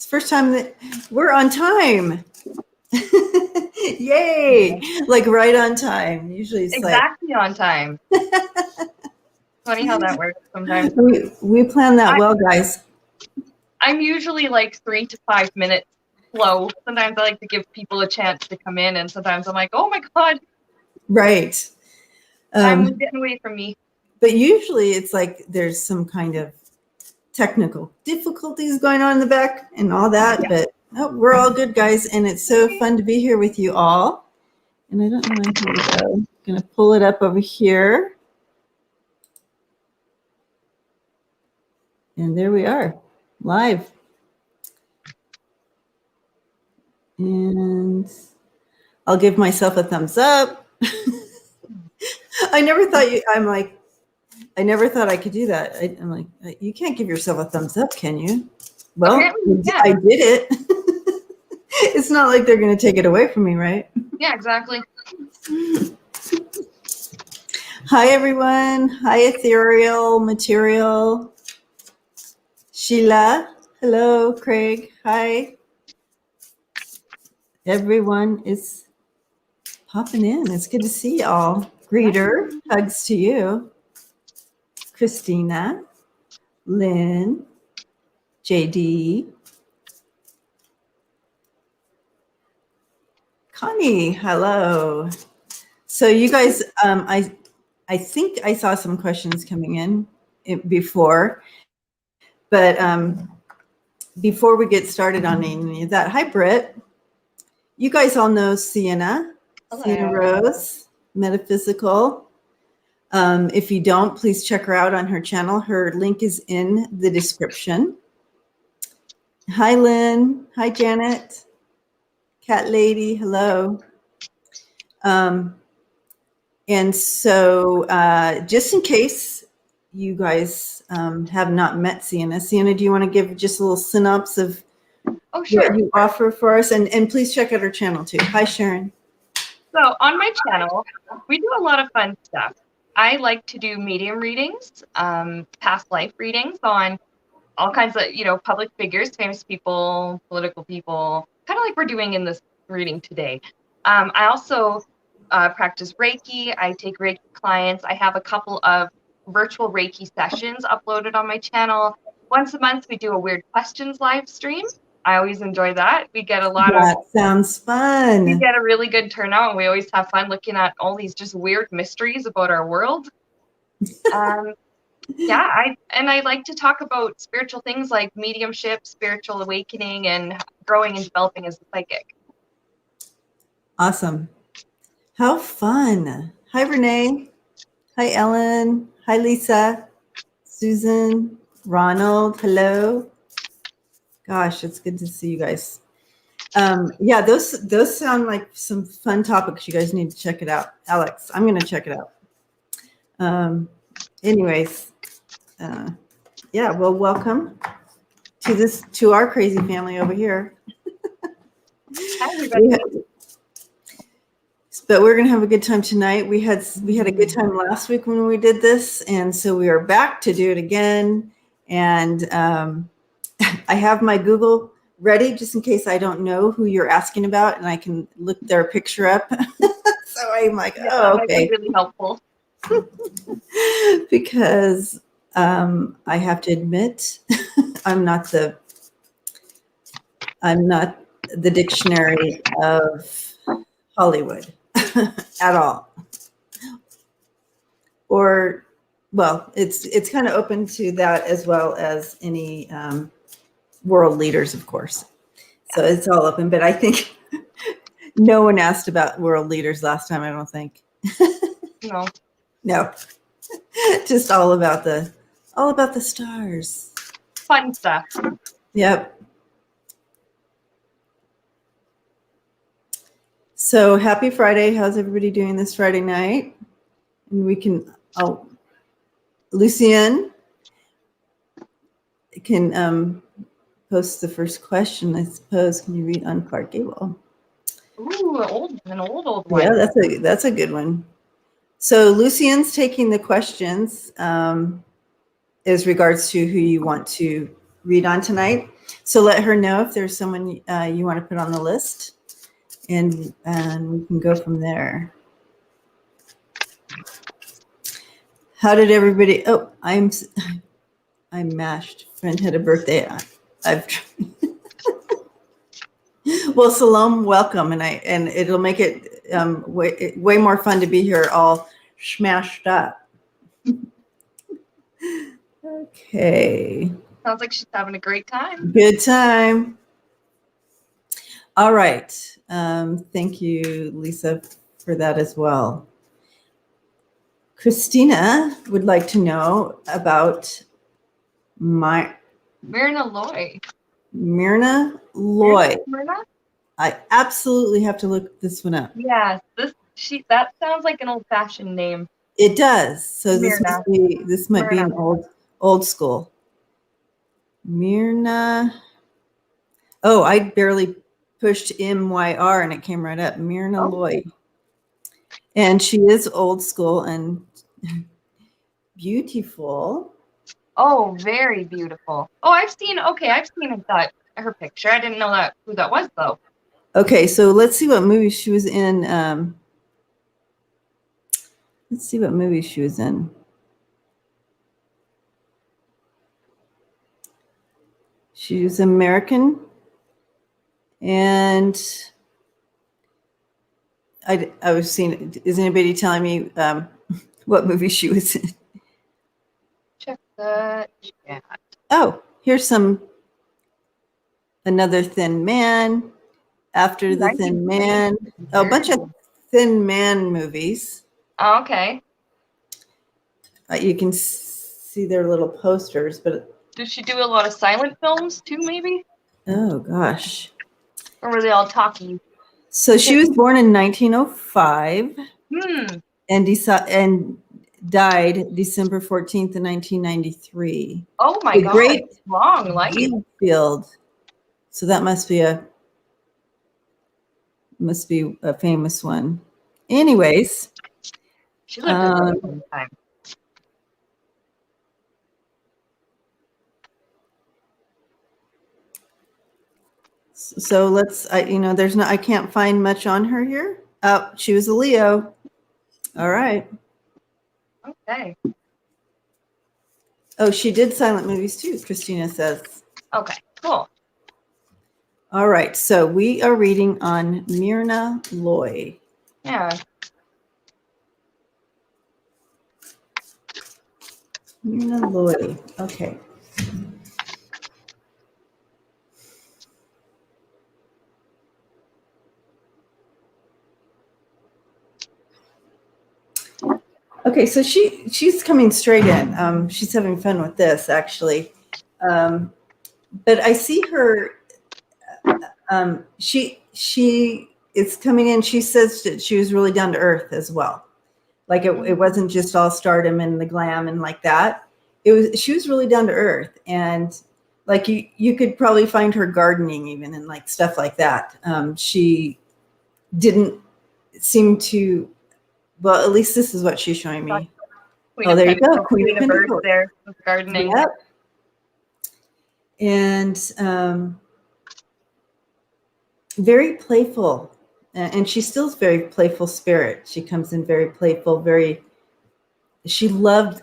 It's the first time that we're on time. Yay! Like right on time. Usually it's exactly on time. Funny how that works sometimes. We plan that well, guys. I'm usually like 3 to 5 minutes slow. Sometimes I like to give people a chance to come in, and sometimes I'm like, oh my God. Right. Time was getting away from me. But usually it's like there's some kind of technical difficulties going on in the back and all that. Yeah. But we're all good, guys. And it's so fun to be here with you all. And I don't know how to go. I'm going to pull it up over here. And there we are, live. And I'll give myself a thumbs up. I never thought I never thought I could do that. I'm like, you can't give yourself a thumbs up, can you? Well, I did it. It's not like they're going to take it away from me, right? Yeah, exactly. Hi, everyone. Hi, Ethereal Material. Sheila. Hello, Craig. Hi. Everyone is popping in. It's good to see y'all. Greeter, hugs to you. Christina, Lynn, JD, Connie, hello. So you guys, I think I saw some questions coming in before, but before we get started on any of that, hi Britt. You guys all know Seanna, Seanna Rose, Metaphysical. If you don't, please check her out on her channel. Her link is in the description. Hi, Lynn. Hi, Janet. Cat Lady. Hello. And so just in case you guys have not met Seanna, do you want to give just a little synopsis of what you offer for us? And please check out her channel too. Hi, Sharon. So on my channel, we do a lot of fun stuff. I like to do medium readings, past life readings on all kinds of, public figures, famous people, political people, kind of like we're doing in this reading today. I also practice Reiki. I take Reiki clients. I have a couple of virtual Reiki sessions uploaded on my channel. Once a month, we do a weird questions live stream. I always enjoy that. We get a lot of... That sounds fun. We get a really good turnout, and we always have fun looking at all these just weird mysteries about our world. I like to talk about spiritual things like mediumship, spiritual awakening, and growing and developing as a psychic. Awesome. How fun. Hi, Renee. Hi, Ellen. Hi, Lisa. Susan. Ronald. Hello. Gosh, it's good to see you guys. Yeah, those sound like some fun topics. You guys need to check it out. Alex, I'm going to check it out. Anyways, yeah, well, welcome to our crazy family over here. Hi, everybody. But we're going to have a good time tonight. We had a good time last week when we did this, and so we are back to do it again. And I have my Google ready just in case I don't know who you're asking about, and I can look their picture up. So I'm like, oh, okay. That might be really helpful. Because I have to admit, I'm not the dictionary of Hollywood at all. Or, well, it's kind of open to that as well as any world leaders, of course. So it's all open, but I think no one asked about world leaders last time, I don't think. No. Just all about the stars. Fun stuff. Yep. So happy Friday. How's everybody doing this Friday night? And we can, Lucienne can post the first question, I suppose. Can you read on Clark Gable? Ooh, an old one. Yeah, that's a good one. So Lucienne's taking the questions as regards to who you want to read on tonight. So let her know if there's someone you want to put on the list, and we can go from there. How did everybody? Oh, I'm mashed. Friend had a birthday. I've well, Salome, welcome, and it'll make it way more fun to be here all smashed up. Okay. Sounds like she's having a great time. Good time. All right. Thank you, Lisa, for that as well. Christina would like to know about Myrna Loy. Myrna Loy. Myrna? I absolutely have to look this one up. Yes, that sounds like an old-fashioned name. It does. So Myrna. this might be an old school. Myrna. Oh, I barely pushed MYR and it came right up. Myrna Loy. And she is old school and beautiful. Oh, very beautiful. Oh, I've seen her picture. I didn't know who that was though. Okay, so let's see what movie she was in. Let's see what movie she was in. She was American, and I was seeing. Is anybody telling me what movie she was in? Check the chat. Oh, here's another Thin Man. After the Thin Man, a bunch of Thin Man movies. Oh, okay. You can see their little posters, but did she do a lot of silent films too, maybe? Oh gosh. Or were they all talkie? So she was born in 1905 and died December 14th, 1993. Oh my God! Great long life. Field. So that must be a famous one. Anyways, she lived a long time. So let's, I can't find much on her here. Oh, she was a Leo. All right. Okay. Oh, she did silent movies too, Christina says. Okay, cool. All right. So we are reading on Myrna Loy. Yeah. Myrna Loy. Okay. Okay, so she's coming straight in. She's having fun with this, actually. But I see her. She is coming in. She says that she was really down to earth as well. Like it wasn't just all stardom and the glam and like that. She was really down to earth, and like you could probably find her gardening even and like stuff like that. She didn't seem to. Well, at least this is what she's showing me. There you go. Queen of Earth there with gardening. Yep. And very playful. And she still's very playful spirit. She comes in very playful, she loved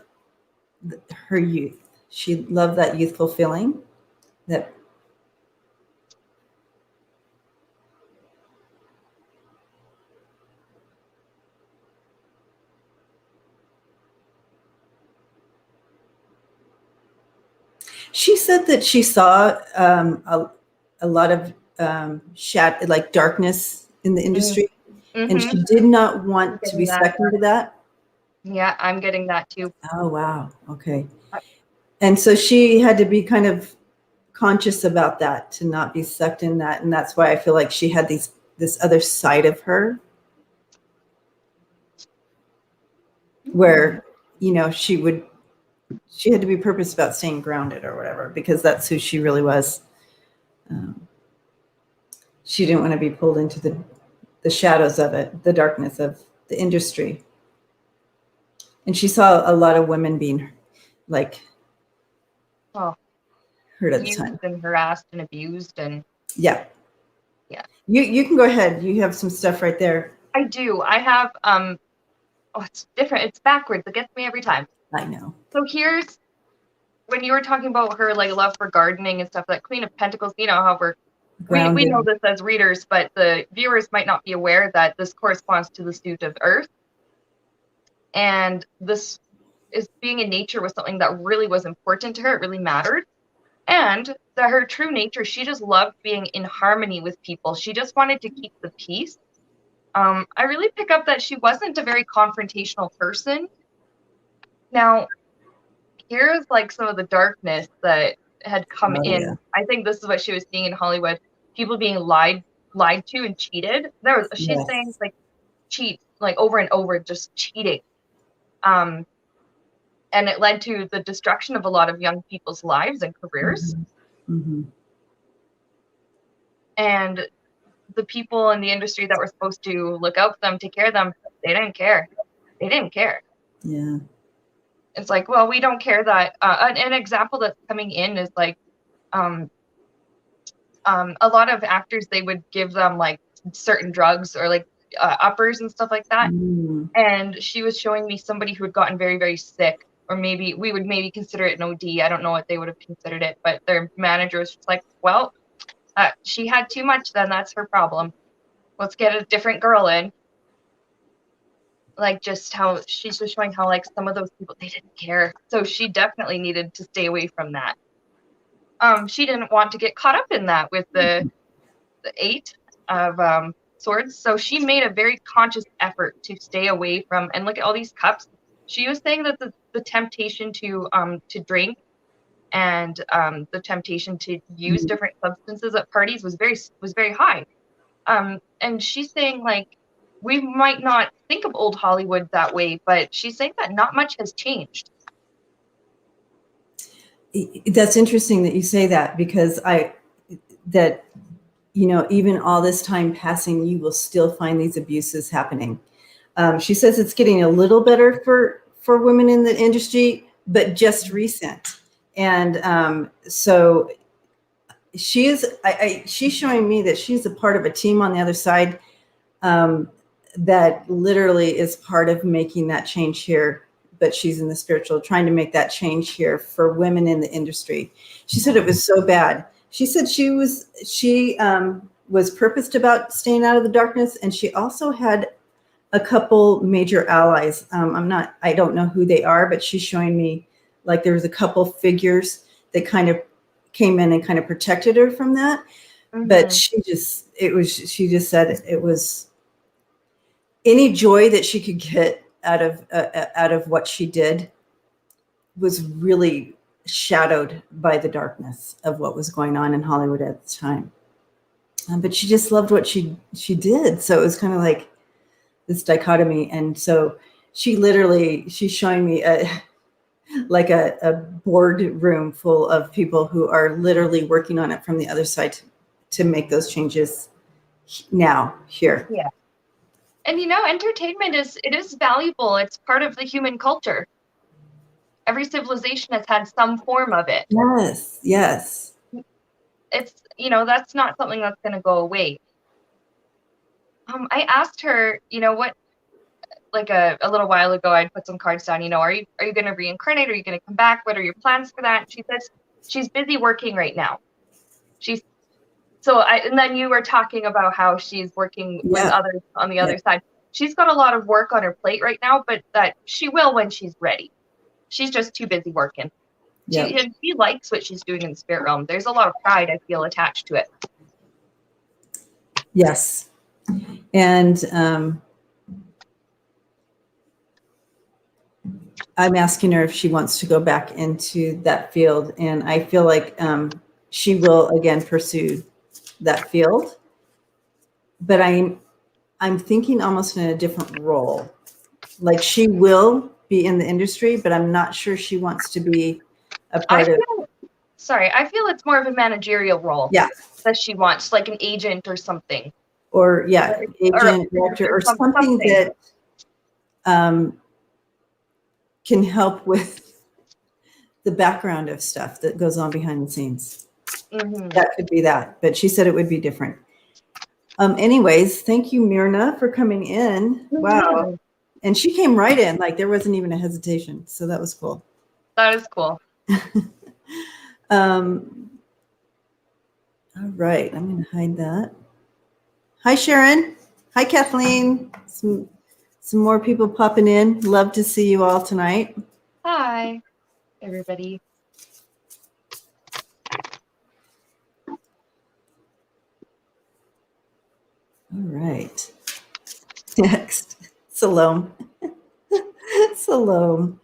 her youth. She loved that youthful feeling that she said that she saw a lot of like darkness in the industry, and she did not want to be sucked into that. Yeah, I'm getting that too. Oh, wow. Okay. And so she had to be kind of conscious about that, to not be sucked in that. And that's why I feel like she had this other side of her where, she had to be purpose about staying grounded or whatever, because that's who she really was. She didn't want to be pulled into the shadows of it, the darkness of the industry. And she saw a lot of women being like Heard at the used time. and harassed and abused. And Yeah. Yeah. You can go ahead. You have some stuff right there. I do. I have oh, it's different. It's backwards. It gets me every time. I know. So here's when you were talking about her like love for gardening and stuff, like Queen of Pentacles, you know how we know this as readers, but the viewers might not be aware that this corresponds to the suit of Earth. And this is being in nature was something that really was important to her. It really mattered. And that her true nature, she just loved being in harmony with people. She just wanted to keep the peace. I really pick up that she wasn't a very confrontational person. Now, here's like some of the darkness that had come in. Yeah. I think this is what she was seeing in Hollywood. People being lied to and cheated. She's saying like cheat, like over and over, just cheating. And it led to the destruction of a lot of young people's lives and careers. Mm-hmm. And the people in the industry that were supposed to look out for them, take care of them, they didn't care. They didn't care. Yeah. It's like, well, we don't care that. An example that's coming in is like, a lot of actors, they would give them like certain drugs or like uppers and stuff like that. Mm. And she was showing me somebody who had gotten very, very sick, or maybe we would maybe consider it an OD. I don't know what they would have considered it, but their manager was just like, well, she had too much, then that's her problem. Let's get a different girl in. Like just how she's just showing how like some of those people, they didn't care. So she definitely needed to stay away from that. She didn't want to get caught up in that with the 8 of swords. So she made a very conscious effort to stay away from, and look at all these cups. She was saying that the temptation to drink and the temptation to use different substances at parties was very high. And she's saying like, we might not think of old Hollywood that way, but she's saying that not much has changed. That's interesting that you say that, because even all this time passing, you will still find these abuses happening. She says it's getting a little better for women in the industry, but just recent. And so she is, she's showing me that she's a part of a team on the other side that literally is part of making that change here. But she's in the spiritual, trying to make that change here for women in the industry. She said it was so bad. She said she was purposed about staying out of the darkness, and she also had a couple major allies. I don't know who they are, but she's showing me like there was a couple figures that kind of came in and kind of protected her from that. Mm-hmm. But she just said it was any joy that she could get out of what she did was really shadowed by the darkness of what was going on in Hollywood at the time. But she just loved what she did. So it was kind of like this dichotomy. And so she's showing me a boardroom full of people who are literally working on it from the other side to make those changes now here. Yeah. And entertainment is valuable. It's part of the human culture. Every civilization has had some form of it. Yes. It's, that's not something that's going to go away. I asked her, what, like a little while ago, I'd put some cards down, are you going to reincarnate? Are you going to come back? What are your plans for that? And she says she's busy working right now. And then you were talking about how she's working with others on the other side. She's got a lot of work on her plate right now, but that she will when she's ready. She's just too busy working. She likes what she's doing in the spirit realm. There's a lot of pride, I feel, attached to it. Yes. And I'm asking her if she wants to go back into that field. And I feel like she will again pursue that field. But I'm thinking almost in a different role. Like she will be in the industry, but I'm not sure she wants to be a part of. I feel it's more of a managerial role. Yeah. That she wants, like an agent or something. Or agent, director, or something that can help with the background of stuff that goes on behind the scenes. Mm-hmm. That could be that, but she said it would be different. Anyways, thank you, Myrna, for coming in. Mm-hmm. Wow. And she came right in, like there wasn't even a hesitation. So that was cool. That is cool. All right, I'm going to hide that. Hi, Sharon. Hi, Kathleen. Some more people popping in. Love to see you all tonight. Hi, everybody. All right. Next, Salome. Salome.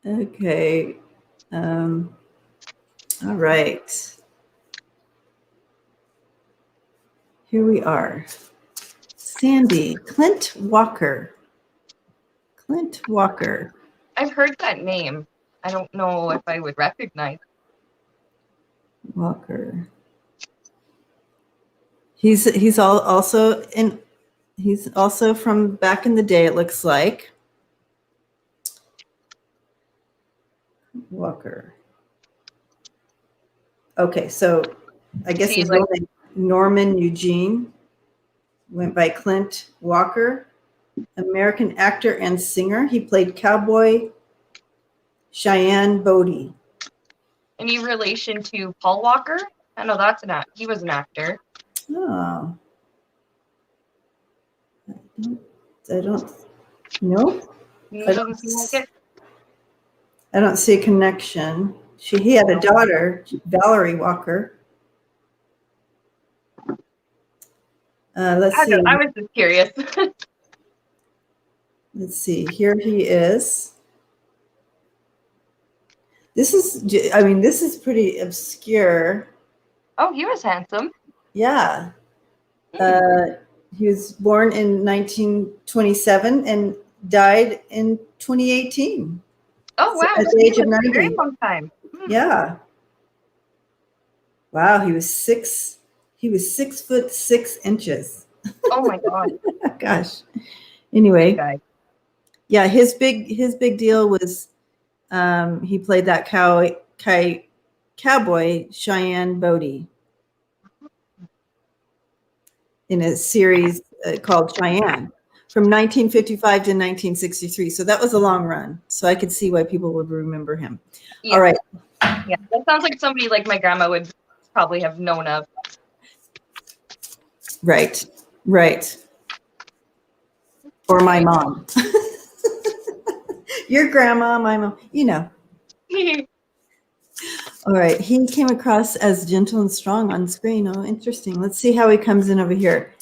Okay. All right. Here we are. Sandy, Clint Walker. Clint Walker. I've heard that name. I don't know if I would recognize. Walker. He's also from back in the day, it looks like. Walker. Okay, so I guess his real name, Norman Eugene, went by Clint Walker, American actor and singer. He played Cowboy Cheyenne Bodie. Any relation to Paul Walker? I know that's he was an actor. Oh. I don't know. Doesn't seem like it. I don't see a connection. He had a daughter, Valerie Walker. Let's see. I was just curious. Let's see. Here he is. This is pretty obscure. Oh, he was handsome. Yeah. He was born in 1927 and died in 2018. Oh, wow. At the age of 90. A very long time. Yeah. Wow, he was 6'6". Oh my God. Gosh. Anyway. Yeah, his big deal was he played that cowboy Cheyenne Bodie in a series called Cheyenne from 1955 to 1963. So that was a long run. So I could see why people would remember him. Yeah. All right. Yeah, that sounds like somebody like my grandma would probably have known of. Right. Or my mom. Your grandma, my mom, All right. He came across as gentle and strong on screen. Oh, interesting. Let's see how he comes in over here.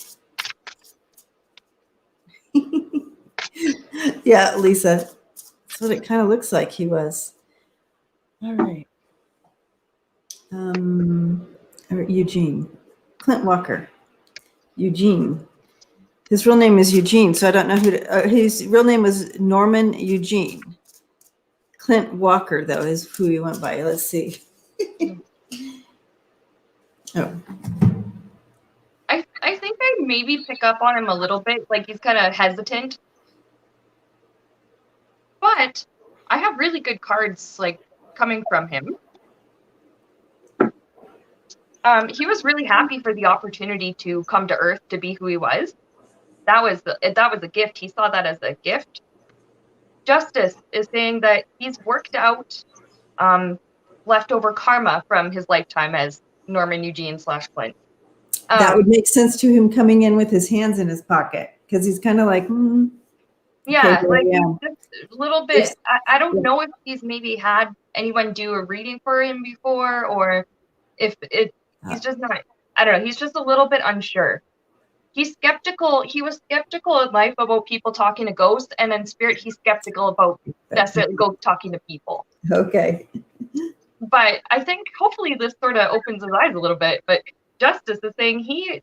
Yeah, Lisa. That's what it kind of looks like he was. All right. Eugene. Clint Walker. Eugene. His real name is Eugene, so I don't know his real name was Norman Eugene. Clint Walker, though, is who he went by. Let's see. Oh. I think I maybe pick up on him a little bit, like he's kind of hesitant. But I have really good cards like coming from him. He was really happy for the opportunity to come to Earth to be who he was. That was a gift. He saw that as a gift. Justice is saying that he's worked out leftover karma from his lifetime as Norman Eugene / Clint. That would make sense to him coming in with his hands in his pocket because he's kind of like, yeah, okay, like yeah. Just a little bit. I don't know if he's maybe had anyone do a reading for him before, or if he's just not. I don't know. He's just a little bit unsure. He's skeptical. He was skeptical in life about people talking to ghosts, and in spirit, he's skeptical about necessarily ghosts talking to people. Okay. But I think hopefully this sort of opens his eyes a little bit. But Justice is saying he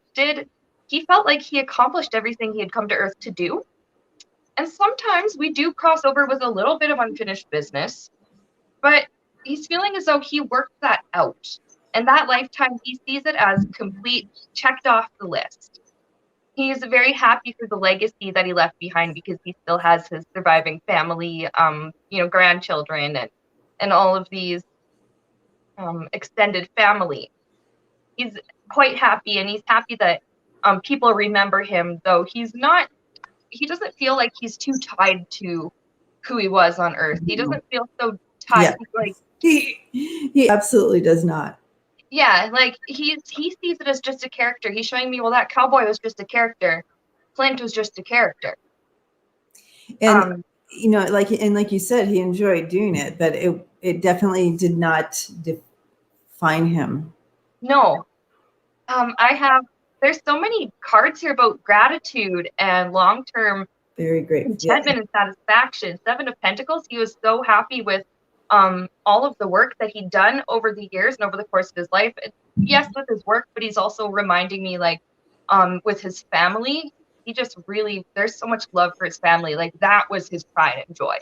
felt like he accomplished everything he had come to Earth to do. And sometimes we do cross over with a little bit of unfinished business, but he's feeling as though he worked that out. And that lifetime, he sees it as complete, checked off the list. He is very happy for the legacy that he left behind because he still has his surviving family, grandchildren, and and all of these extended family. He's quite happy, and he's happy that people remember him, though he doesn't feel like he's too tied to who he was on Earth. He doesn't feel so tied. Yeah. He absolutely does not. Yeah, like he sees it as just a character. He's showing me, well, that cowboy was just a character. Clint was just a character. And like you said, he enjoyed doing it, but it definitely did not define him. No. There's so many cards here about gratitude and long-term very grateful contentment and satisfaction. 7 of Pentacles, he was so happy with all of the work that he'd done over the years and over the course of his life. Yes, with his work, but he's also reminding me, like, with his family, he just really, there's so much love for his family. Like, that was his pride and joy,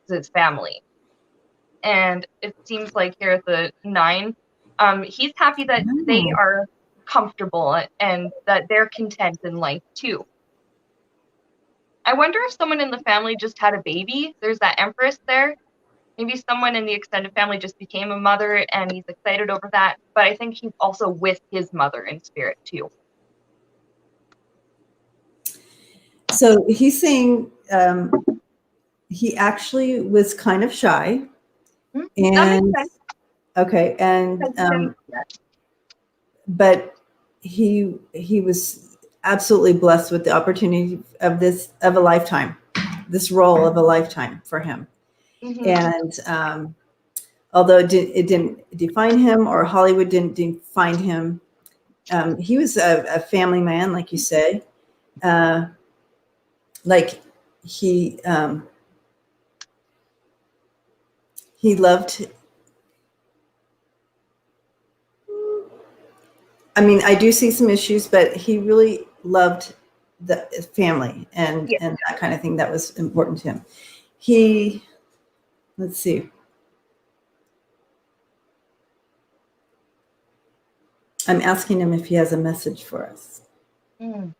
his family. And it seems like here at the 9, he's happy that they are comfortable and that they're content in life too. I wonder if someone in the family just had a baby. There's that Empress there. Maybe someone in the extended family just became a mother and he's excited over that. But I think he's also with his mother in spirit too. So he's saying he actually was kind of shy. Mm-hmm. That makes sense. Okay, and but he was absolutely blessed with the opportunity of a lifetime, this role of a lifetime for him. Mm-hmm. And although it didn't define him, or Hollywood didn't define him, he was a family man, like you say. Like he loved. I mean, I do see some issues, but he really loved the family and that kind of thing. That was important to him. Let's see. I'm asking him if he has a message for us. Mm.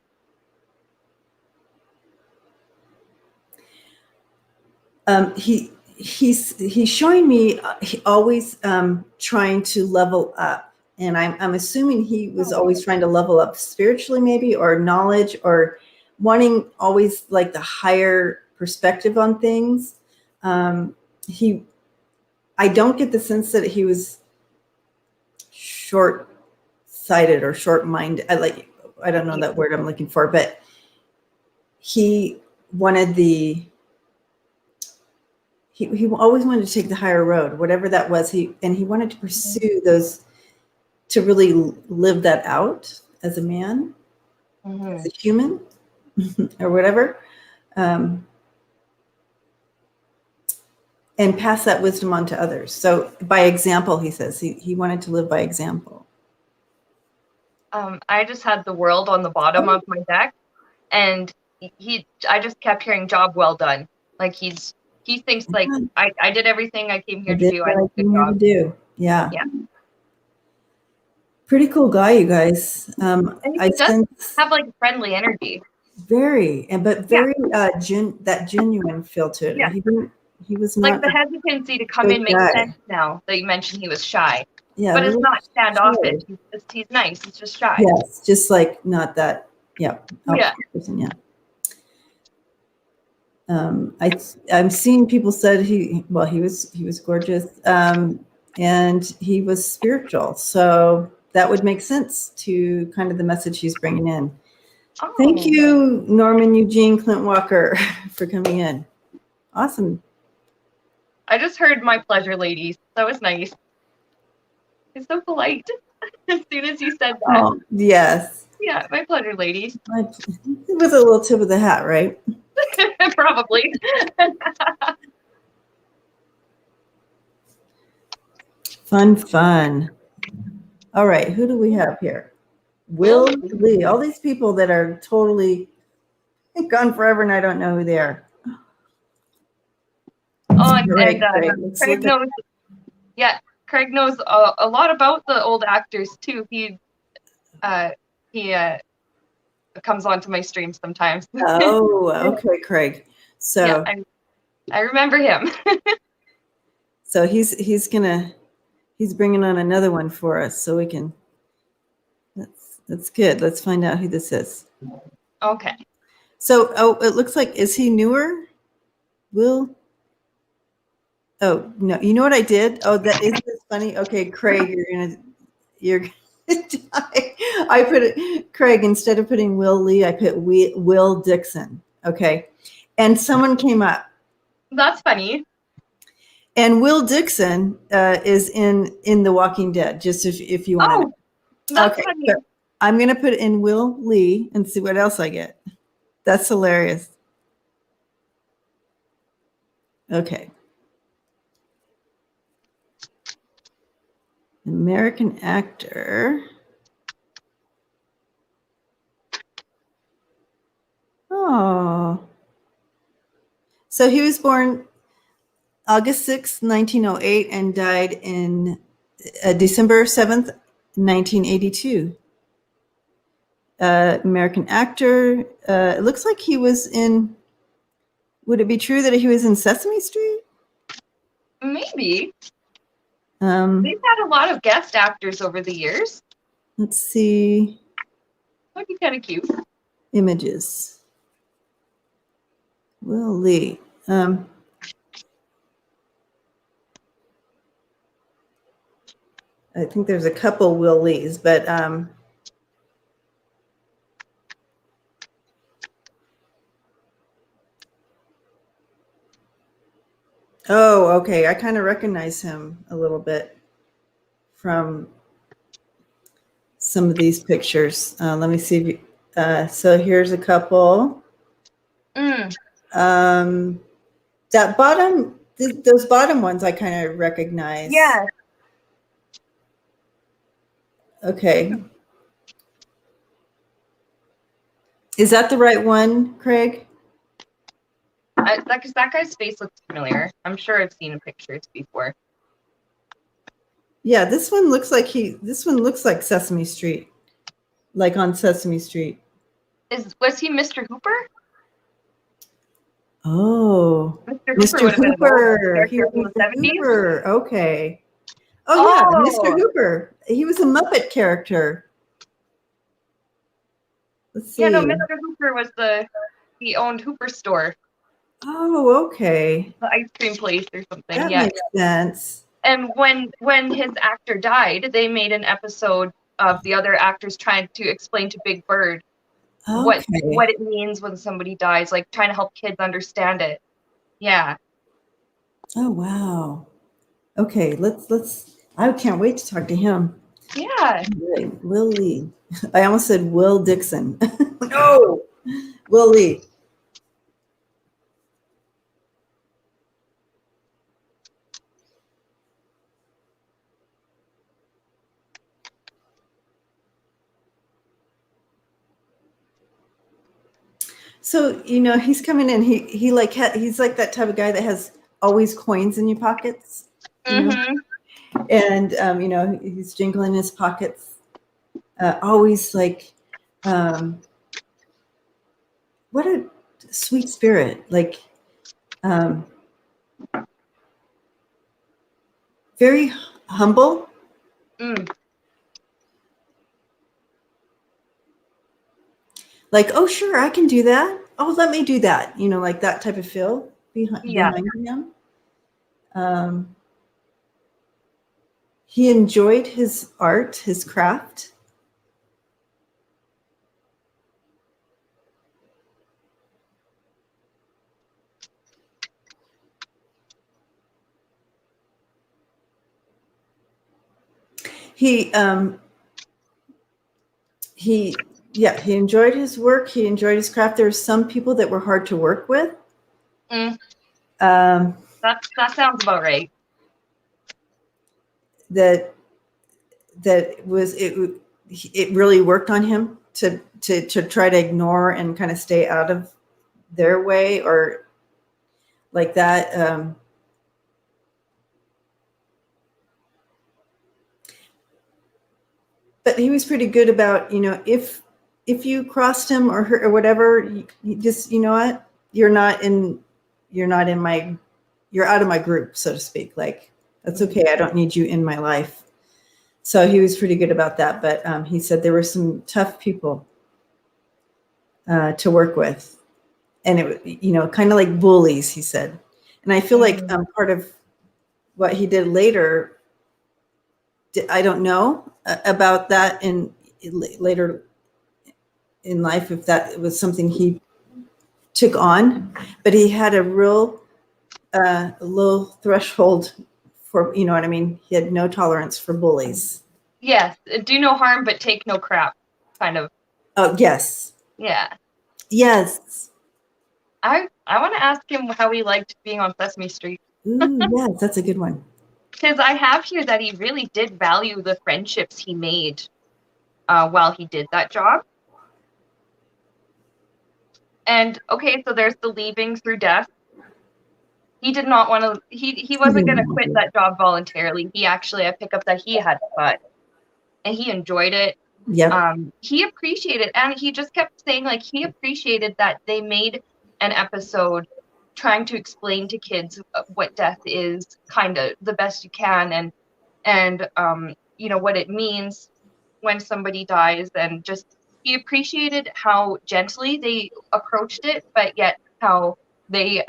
He's showing me always trying to level up. And I'm assuming he was always trying to level up spiritually, maybe, or knowledge, or wanting always like the higher perspective on things. I don't get the sense that he was short-sighted or short-minded. I don't know that word I'm looking for, but he wanted he always wanted to take the higher road, whatever that was. He wanted to pursue those, to really live that out as a man, as a human, or whatever, and pass that wisdom on to others. So by example, he says he wanted to live by example. I just had the World on the bottom of my deck, and I just kept hearing "job well done." Like he thinks like I did everything I came here to do. I did a good job. Yeah. Pretty cool guy, you guys. And he does have like friendly energy. Very, but very that genuine feel to it. Yeah. He was not like the hesitancy to come in makes sense now that you mentioned he was shy. Yeah, but it's not standoffish. He's nice. He's just shy. Yes, just like not that. Yeah. Person, yeah. I'm seeing people said he was gorgeous, and he was spiritual. So that would make sense to kind of the message he's bringing in. Oh. Thank you, Norman, Eugene, Clint Walker, for coming in. Awesome. I just heard "my pleasure, ladies." That was nice. It's so polite. As soon as you said that. Oh, yes. Yeah, my pleasure, ladies. It was a little tip of the hat, right? Probably. Fun. All right, who do we have here? Will Lee. All these people that are totally gone forever, and I don't know who they are. Oh, and Craig knows. Yeah, Craig knows a lot about the old actors too. He comes onto my stream sometimes. Oh, okay, Craig. So yeah, I remember him. So he's bringing on another one for us, so we can. That's good. Let's find out who this is. Okay. So, it looks like, is he newer? Will? Oh no! You know what I did? Oh, that is funny. Okay, Craig, you're gonna die. I put it, Craig, instead of putting Will Lee, I put Will Dixon. Okay, and someone came up. That's funny. And Will Dixon is in The Walking Dead. Just if you want to. Oh, that's Okay, funny. so I'm gonna put in Will Lee and see what else I get. That's hilarious. Okay. American actor. Oh. So he was born August 6th, 1908, and died in December 7th, 1982. American actor. It looks like he was in. Would it be true that he was in Sesame Street? Maybe. They've had a lot of guest actors over the years. Let's see. That'd be kind of cute. Images. Will Lee. I think there's a couple Will Lees, but oh, okay. I kind of recognize him a little bit from some of these pictures. Let me see. If you, so here's a couple. That bottom, those bottom ones, I kind of recognize. Yeah. Okay. Is that the right one, Craig? That guy's face looks familiar. I'm sure I've seen pictures before. Yeah, this one looks like Sesame Street, like on Sesame Street. Was he Mr. Hooper? Oh, Mr. Hooper. He was From the 70s? Hooper. Okay. Oh yeah, Mr. Hooper. He was a Muppet character. Let's see. Yeah, no, Mr. Hooper was he owned Hooper store. Oh, okay. The ice cream place or something. That makes sense. And when his actor died, they made an episode of the other actors trying to explain to Big Bird what it means when somebody dies, like trying to help kids understand it. Yeah. Oh wow. Okay, let's I can't wait to talk to him. Yeah. Right. Will Lee. I almost said Will Dixon. No. Will Lee. So, he's coming in. He's like that type of guy that has always coins in your pockets. Mm-hmm. And, he's jingling his pockets. Always like, what a sweet spirit. Like, very humble. Like, oh, sure, I can do that. Oh, let me do that. Like that type of feel behind him. He enjoyed his art, his craft. He enjoyed his work. He enjoyed his craft. There were some people that were hard to work with. That sounds about right. That was it. It really worked on him to try to ignore and kind of stay out of their way or like that. But he was pretty good about, if you crossed him or her or whatever, you just, what, you're out of my group, so to speak. Like, That's okay. I don't need you in my life. So he was pretty good about that. But he said there were some tough people to work with. And it, kind of like bullies, he said. And I feel like part of what he did later, I don't know about that later in life, if that was something he took on, but he had a real low threshold for, you know what I mean? He had no tolerance for bullies. Yes, do no harm, but take no crap, kind of. Oh, yes. Yeah. Yes. I want to ask him how he liked being on Sesame Street. Ooh, yes, that's a good one. Because I have here that he really did value the friendships he made while he did that job. And okay, so there's the leaving through death. He did not want to. He wasn't going to quit that job voluntarily. I pick up that he had fun, and he enjoyed it. Yep. He appreciated, and he just kept saying like he appreciated that they made an episode trying to explain to kids what death is, kind of the best you can, and what it means when somebody dies, and just he appreciated how gently they approached it, but yet how they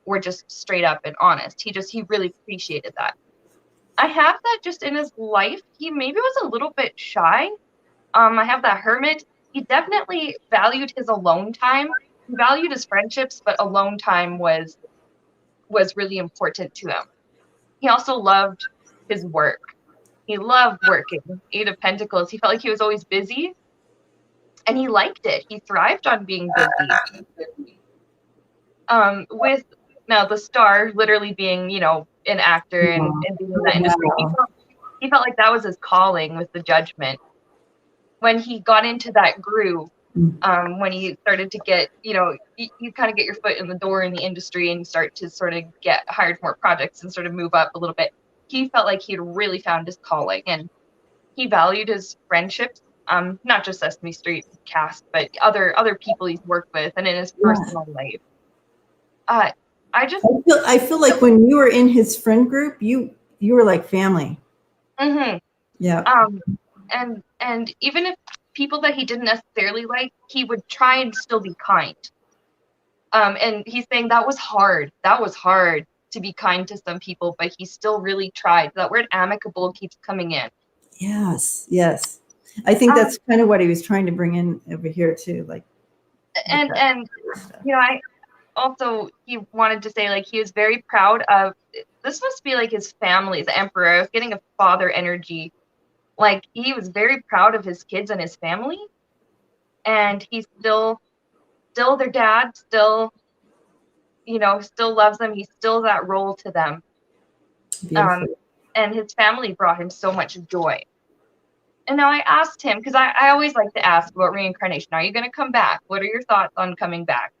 were just straight up and honest. He really appreciated that. I have that just in his life. He maybe was a little bit shy. I have that hermit. He definitely valued his alone time. He valued his friendships, but alone time was really important to him. He also loved his work. He loved working. 8 of Pentacles. He felt like he was always busy, and he liked it. He thrived on being busy. With now the star literally being, an actor and being in that industry, he felt like that was his calling with the Judgment. When he got into that groove, when he started to get, you kind of get your foot in the door in the industry and start to sort of get hired more projects and sort of move up a little bit. He felt like he'd really found his calling, and he valued his friendships, not just Sesame Street cast, but other people he's worked with and in his personal life. I feel like when you were in his friend group, you were like family. Mm-hmm. Yeah. And even if people that he didn't necessarily like, he would try and still be kind. And he's saying that was hard. That was hard to be kind to some people, but he still really tried. That word amicable keeps coming in. Yes. I think that's kind of what he was trying to bring in over here too. Like, and I also, he wanted to say like he was very proud of, this must be like his family, the emperor. I was getting a father energy. Like he was very proud of his kids and his family, and he's still their dad, still loves them. He's still that role to them. And his family brought him so much joy. And now I asked him, because I always like to ask about reincarnation. Are you going to come back? What are your thoughts on coming back?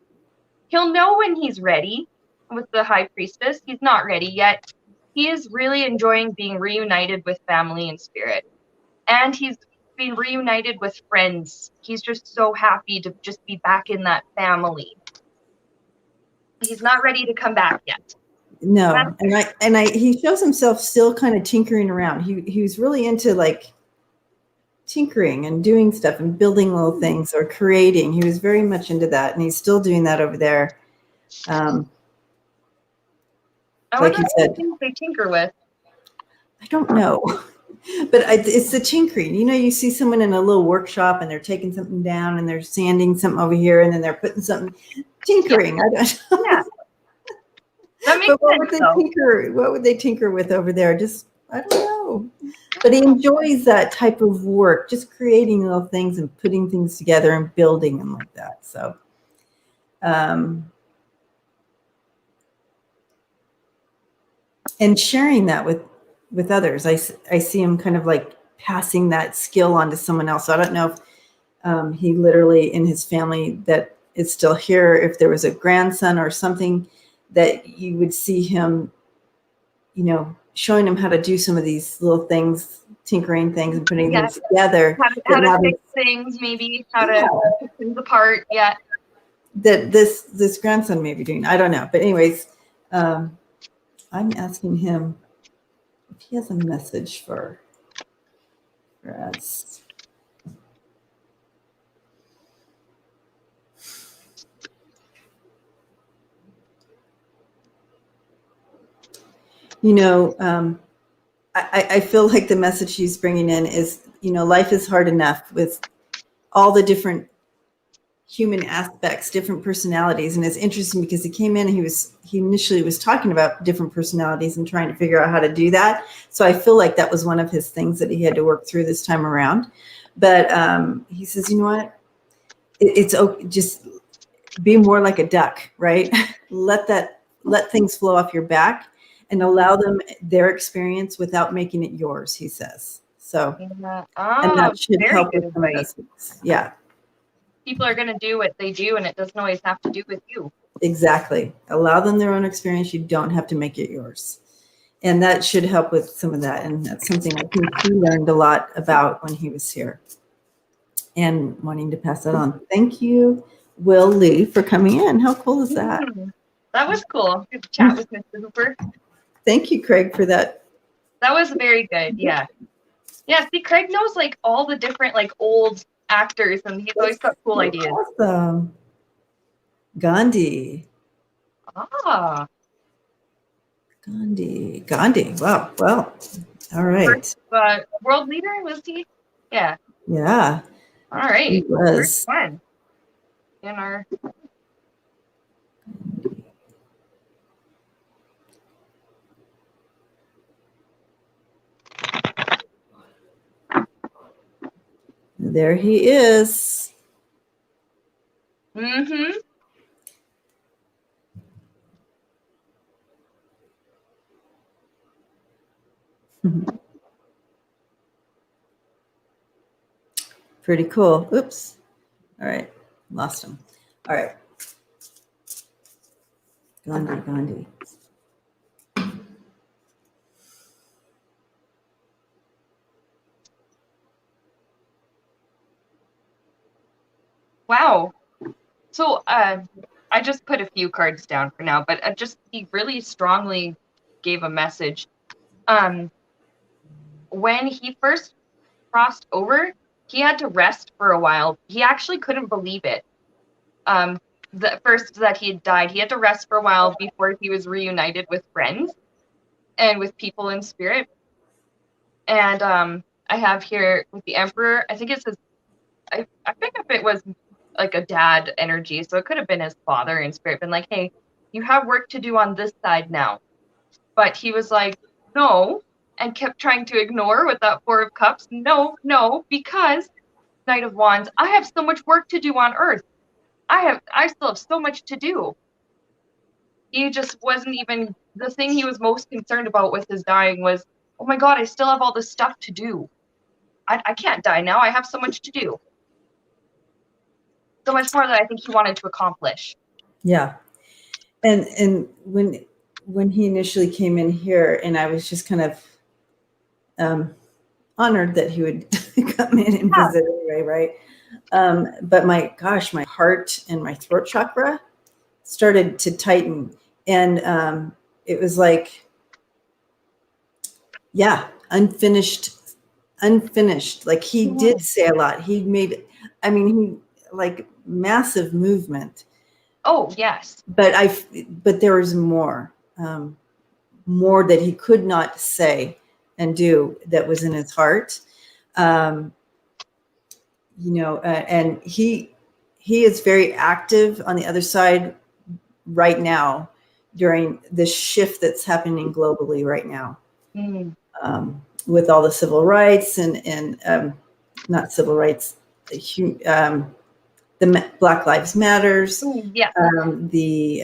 He'll know when he's ready. With the High Priestess, he's not ready yet. He is really enjoying being reunited with family and spirit. And he's been reunited with friends. He's just so happy to just be back in that family. He's not ready to come back yet. No, and he shows himself still kind of tinkering around. He was really into like tinkering and doing stuff and building little things or creating. He was very much into that, and he's still doing that over there. Like you said, they tinker with. I don't know, but it's the tinkering. You see someone in a little workshop and they're taking something down and they're sanding something over here and then they're putting something tinkering. Yeah. I don't know. Yeah. That makes sense. What would they tinker with over there? Just, I don't know. But he enjoys that type of work, just creating little things and putting things together and building them like that. So, and sharing that with others. I see him kind of like passing that skill on to someone else. So I don't know if he literally in his family that is still here, if there was a grandson or something that you would see him, showing him how to do some of these little things, tinkering things and putting things together. How to fix things, maybe how to put things apart. Yeah. That this grandson may be doing. I don't know. But anyways, I'm asking him he has a message for us. You know, I feel like the message he's bringing in is, you know, life is hard enough with all the different human aspects, different personalities. And it's interesting because he came in and he initially was talking about different personalities and trying to figure out how to do that. So I feel like that was one of his things that he had to work through this time around. But he says, you know what? It's okay. Just be more like a duck, right? let things flow off your back and allow them their experience without making it yours, he says. So, Yeah. and Oh, that should very help good with some of advice. those things. Yeah, People are going to do what they do, and it doesn't always have to do with you. exactly. Allow them their own experience. You don't have to make it yours. And that should help with some of that. And that's something I think he learned a lot about when he was here and wanting to pass that on. Thank you, Will Lee, for coming in. How cool is that? That was cool. Good chat with Mr. Hooper. Thank you, Craig, for that. That was very good. Yeah. Yeah. See, Craig knows like all the different like old actors, and he's always got cool ideas. Awesome. Gandhi. Ah. Gandhi. Wow. Well, all right. First, world leader, was he? Yeah. Yeah. All right. He was. First one in our. There he is. Mm-hmm. Pretty cool. Oops. All right. Lost him. All right. Gandhi. Wow. So I just put a few cards down for now, but he really strongly gave a message. When he first crossed over, he had to rest for a while. He actually couldn't believe it. The first that he had died, he had to rest for a while before he was reunited with friends and with people in spirit. And I have here with the Emperor, I think it says, I think if it was like a dad energy, so it could have been his father in spirit, been like, hey, you have work to do on this side now. But he was like, no, and kept trying to ignore with that Four of Cups. No, because Knight of Wands, I have so much work to do on Earth. I still have so much to do. He just wasn't even, the thing he was most concerned about with his dying was, oh my God, I still have all this stuff to do. I can't die now. I have so much to do. So much more that I think he wanted to accomplish. Yeah. And when he initially came in here, and I was just kind of honored that he would come in and visit anyway, right? But my heart and my throat chakra started to tighten, and it was like, yeah, unfinished. Like he did say a lot. He made, like massive movement. Oh yes. But there was more that he could not say and do that was in his heart. And he is very active on the other side right now during the shift that's happening globally right now. With all the civil rights and not civil rights, the Black Lives Matters, the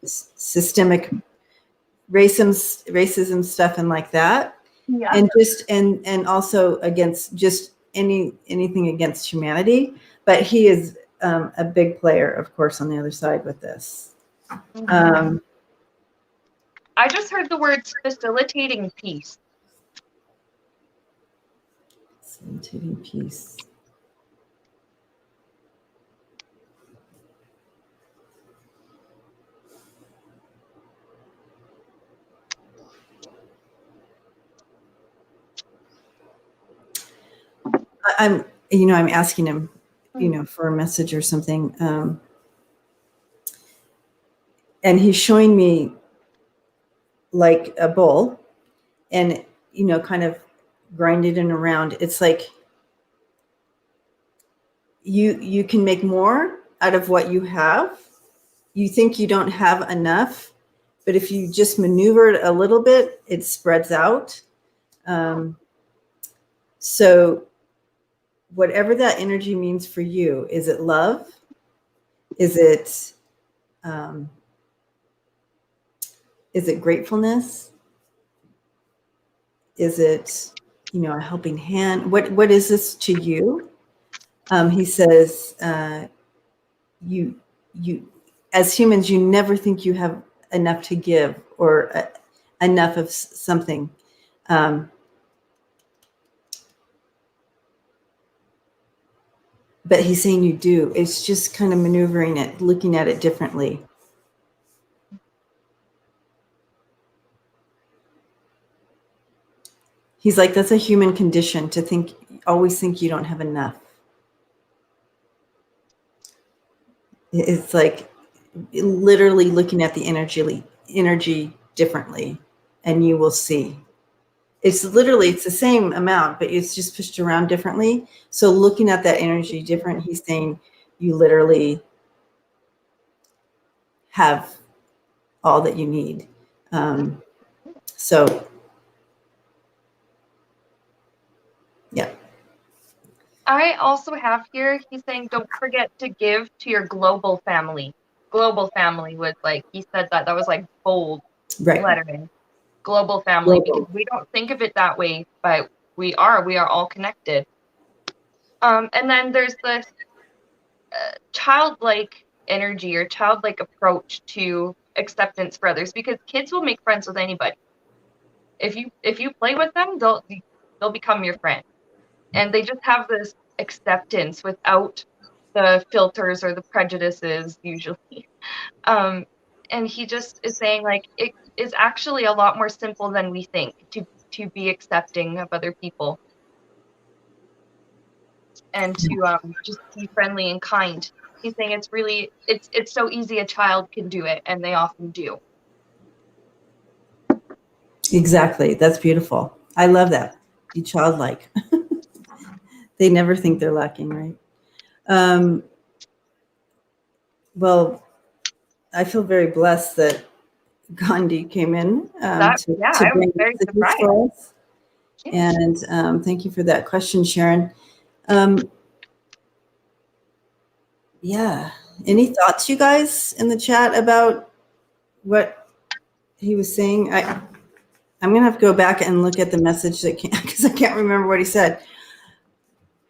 systemic racism stuff and like that, and just and also against just anything against humanity. But he is a big player, of course, on the other side with this. I just heard the words facilitating peace. Facilitating peace. I'm asking him, for a message or something. And he's showing me like a bowl and, kind of grinded and around. It's like you can make more out of what you have. You think you don't have enough, but if you just maneuver it a little bit, it spreads out. So whatever that energy means for you, is it love? Is it gratefulness? Is it, a helping hand? What is this to you? He says, you as humans, you never think you have enough to give or enough of something. But he's saying you do. It's just kind of maneuvering it, looking at it differently. He's like, that's a human condition to always think you don't have enough. It's like literally looking at the energy differently, and you will see. It's the same amount, but it's just pushed around differently. So looking at that energy different, he's saying you literally have all that you need. So, yeah. I also have here, he's saying, don't forget to give to your global family. Global family was like, he said that was like bold lettering. Global family, because we don't think of it that way, but we are all connected. And then there's this childlike energy or childlike approach to acceptance for others, because kids will make friends with anybody. If you play with them, they'll become your friend. And they just have this acceptance without the filters or the prejudices usually. And he just is saying, like, it is actually a lot more simple than we think to be accepting of other people and to just be friendly and kind. He's saying it's so easy, a child can do it, and they often do. Exactly. That's beautiful. I love that. Be childlike. They never think they're lacking, right? Well, I feel very blessed that Gandhi came in to bring messages for us. And thank you for that question, Sharon. Yeah. Any thoughts, you guys, in the chat about what he was saying? I'm going to have to go back and look at the message because I can't remember what he said.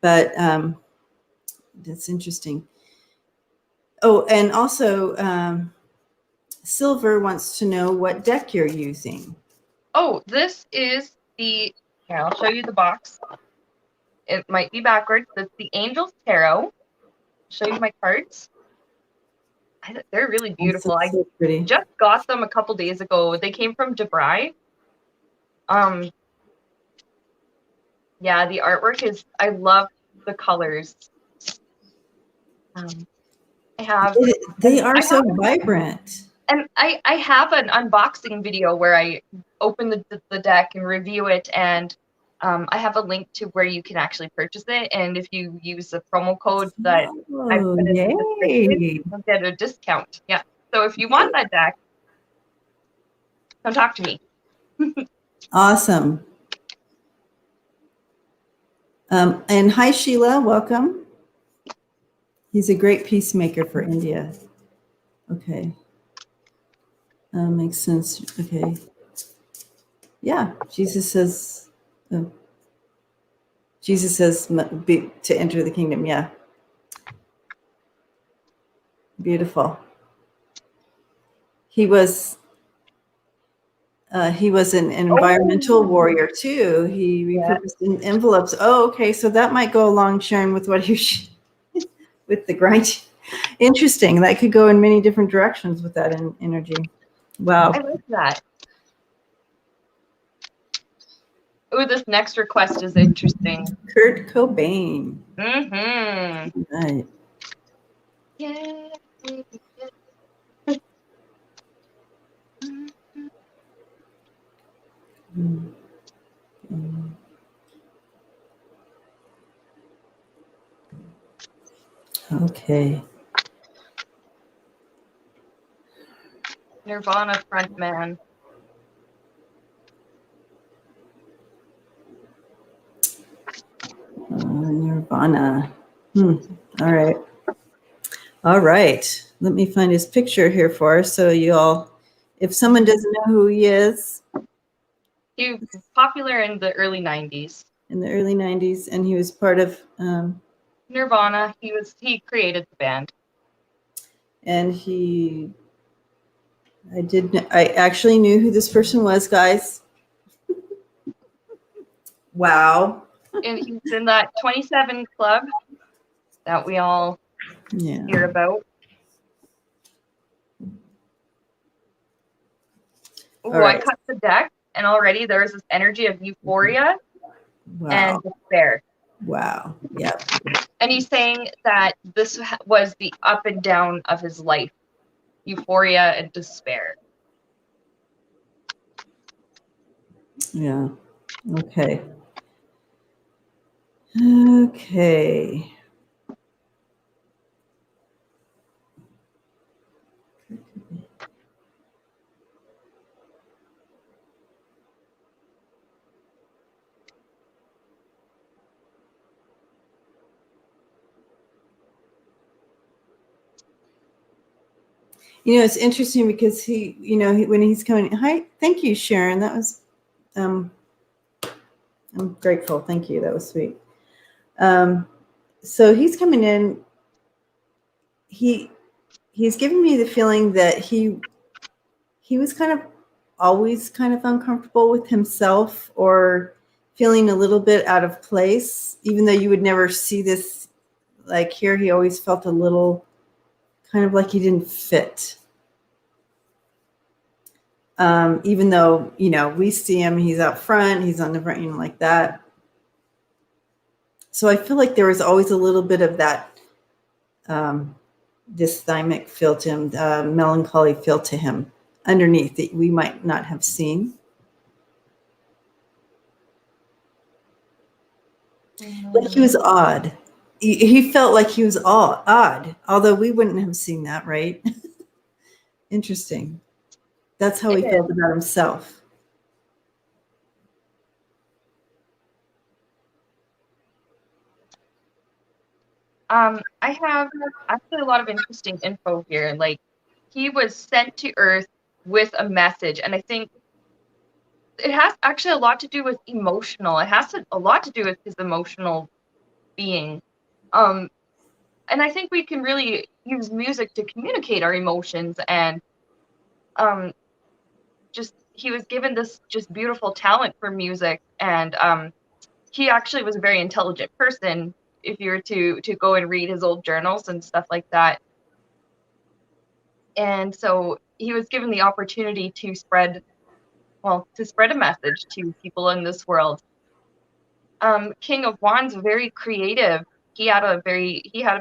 But that's interesting. Oh, and also, Silver wants to know what deck you're using. Oh, this is here, I'll show you the box. It might be backwards. It's the Angels Tarot. I'll show you my cards. They're really beautiful. So I just got them a couple days ago. They came from Debray. Yeah, the artwork I love the colors. They are so vibrant. And I have an unboxing video where I open the deck and review it, and I have a link to where you can actually purchase it. And if you use the promo code that I put in the description, you'll get a discount. Yeah. So if you want that deck, come talk to me. Awesome. And hi, Sheila. Welcome. He's a great peacemaker for India. Okay. Makes sense. Okay. Yeah. Jesus says to enter the kingdom. Yeah. Beautiful. He was an environmental warrior too. He repurposed envelopes. Oh, okay. So that might go along, Sharon, with what you with the grind. Interesting. That could go in many different directions with that energy. Wow. I like that. Oh, this next request is interesting. Kurt Cobain. Mm-hmm. Right. Yeah. Okay. Nirvana frontman. Nirvana. All right. All right. Let me find his picture here for us. So you all, if someone doesn't know who he is, He was popular in the early 90s. in the early 90s, and he was part of Nirvana. He created the band. and I actually knew who this person was, guys. Wow. And he's in that 27 club that we all hear about. Oh, right. I cut the deck, and already there's this energy of euphoria and despair. Wow. Yeah. And he's saying that this was the up and down of his life, euphoria and despair. Yeah. Okay. Okay. You know, it's interesting because when he's coming, hi, thank you, Sharon. That was, I'm grateful. Thank you. That was sweet. So he's coming in. He's giving me the feeling that he was always kind of uncomfortable with himself or feeling a little bit out of place, even though you would never see this. Like here, he always felt a little kind of like he didn't fit. Even though, we see him, he's out front, he's on the front, like that. So I feel like there was always a little bit of that dysthymic feel to him, melancholy feel to him underneath that we might not have seen. But he was odd. He felt like he was odd, although we wouldn't have seen that, right? Interesting. That's how he felt about himself. I have actually a lot of interesting info here. Like, he was sent to Earth with a message, and I think it has actually a lot to do with emotional. It has a lot to do with his emotional being. And I think we can really use music to communicate our emotions, and he was given this just beautiful talent for music, and he actually was a very intelligent person if you were to go and read his old journals and stuff like that. And so he was given the opportunity to spread a message to people in this world. King of Wands, very creative. He had a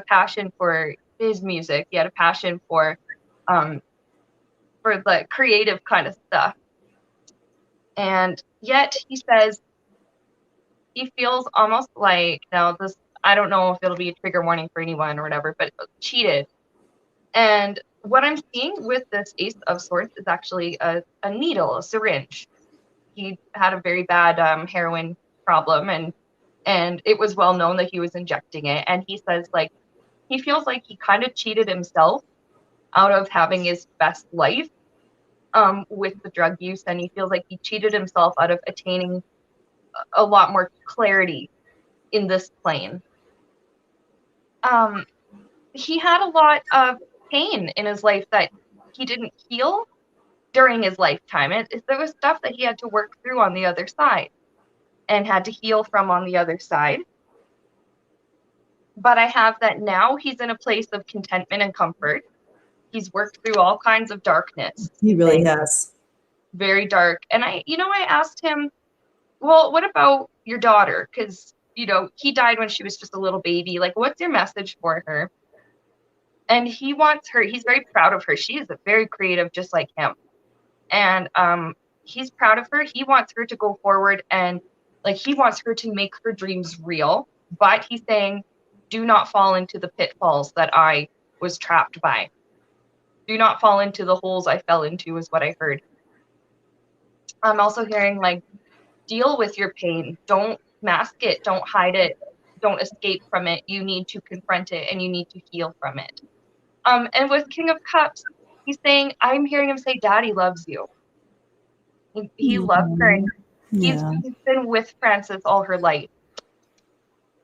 passion for his music. He had a passion for the creative kind of stuff. And yet he says he feels almost like, now this, I don't know if it'll be a trigger warning for anyone or whatever, but cheated. And what I'm seeing with this Ace of Swords is actually a needle, a syringe. He had a very bad heroin problem, and it was well known that he was injecting it. And he says, like, he feels like he kind of cheated himself out of having his best life with the drug use, and he feels like he cheated himself out of attaining a lot more clarity in this plane. He had a lot of pain in his life that he didn't heal during his lifetime. There was stuff that he had to work through on the other side and had to heal from on the other side. But I have that now he's in a place of contentment and comfort. He's worked through all kinds of darkness. He really has. Very dark. And I asked him, well, what about your daughter? Because, you know, he died when she was just a little baby. Like, what's your message for her? And he wants her, he's very proud of her. She is very creative, just like him. And he's proud of her. He wants her to go forward and like he wants her to make her dreams real. But he's saying, do not fall into the pitfalls that I was trapped by. Do not fall into the holes I fell into, is what I heard. I'm also hearing like, deal with your pain. Don't mask it. Don't hide it. Don't escape from it. You need to confront it and you need to heal from it. And with King of Cups, he's saying, I'm hearing him say, Daddy loves you. He loves her. And he's been with Frances all her life.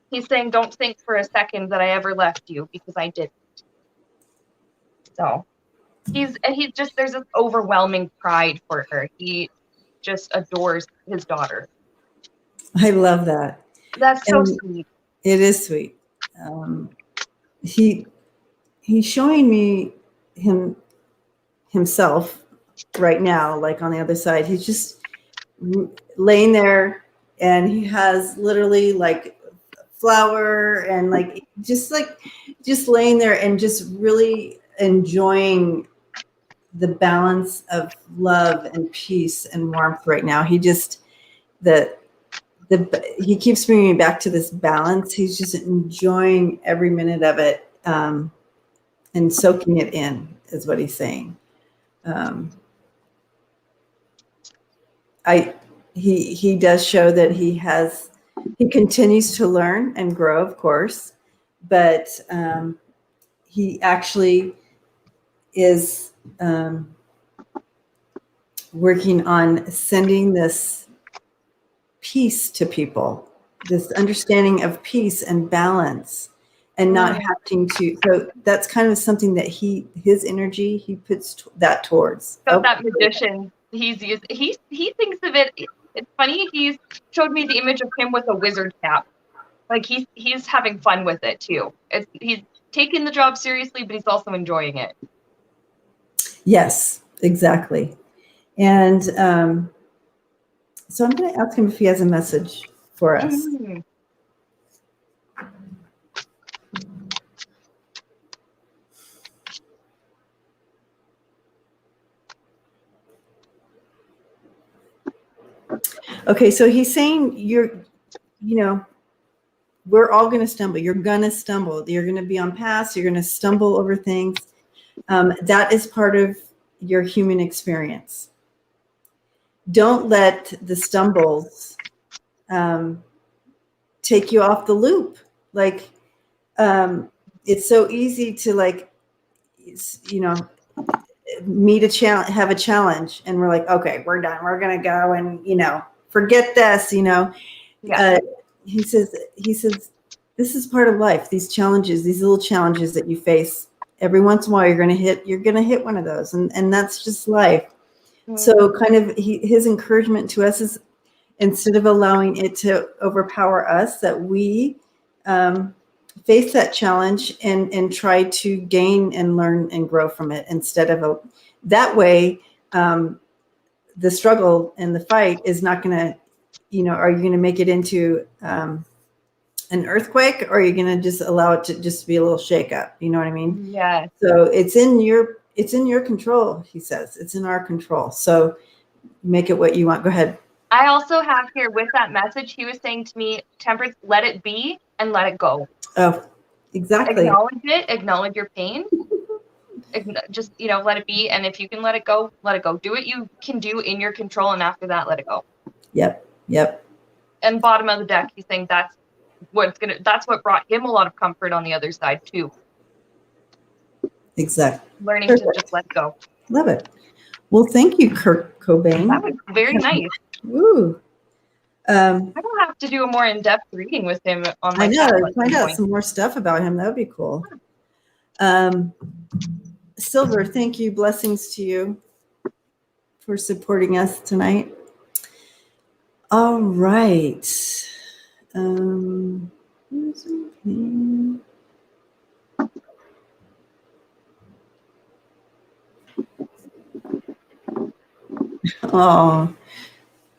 He's saying, don't think for a second that I ever left you, because I didn't. So he's just, there's this overwhelming pride for her. He just adores his daughter. I love that. That's so sweet. It is sweet. He's showing me himself right now, like on the other side. He's just laying there, and he has literally like flour and like just laying there and just really enjoying the balance of love and peace and warmth right now. He just he keeps bringing me back to this balance. He's just enjoying every minute of it, and soaking it in, is what he's saying. He does show that he continues to learn and grow, of course, but he actually is working on sending this peace to people, this understanding of peace and balance, and not having to. So that's kind of something that his energy, he puts that towards. So that magician, he thinks of it. It's funny. He's showed me the image of him with a wizard cap. Like he's having fun with it too. He's taking the job seriously, but he's also enjoying it. Yes, exactly. And so I'm going to ask him if he has a message for us. Mm-hmm. Okay, so he's saying we're all going to stumble. You're going to stumble. You're going to be on paths. You're going to stumble over things. That is part of your human experience. Don't let the stumbles take you off the loop. Like, it's so easy to meet a challenge, have a challenge, and we're like, okay, we're done. We're going to go and, forget this, Yeah. He says, this is part of life. These challenges, these little challenges that you face every once in a while, you're going to hit one of those. And that's just life. Mm-hmm. So kind of his encouragement to us is, instead of allowing it to overpower us, that we face that challenge and try to gain and learn and grow from it, instead of that way. The struggle and the fight is not going to, are you going to make it into an earthquake, or are you going to just allow it to just be a little shake up? You know what I mean? Yeah. So it's in your control. He says it's in our control. So make it what you want. Go ahead. I also have here with that message, he was saying to me, Temperance, let it be and let it go. Oh, exactly. Acknowledge it. Acknowledge your pain. Just, let it be. And if you can let it go, let it go. Do what you can do in your control. And after that, let it go. Yep. And bottom of the deck, he's saying that's what brought him a lot of comfort on the other side too. Exactly. Learning to just let go. Love it. Well, thank you, Cobain. That was very nice. Woo. I don't have to do a more in-depth reading with him on my channel. Find out some more stuff about him. That would be cool. Silver, thank you. Blessings to you for supporting us tonight. All right. Oh,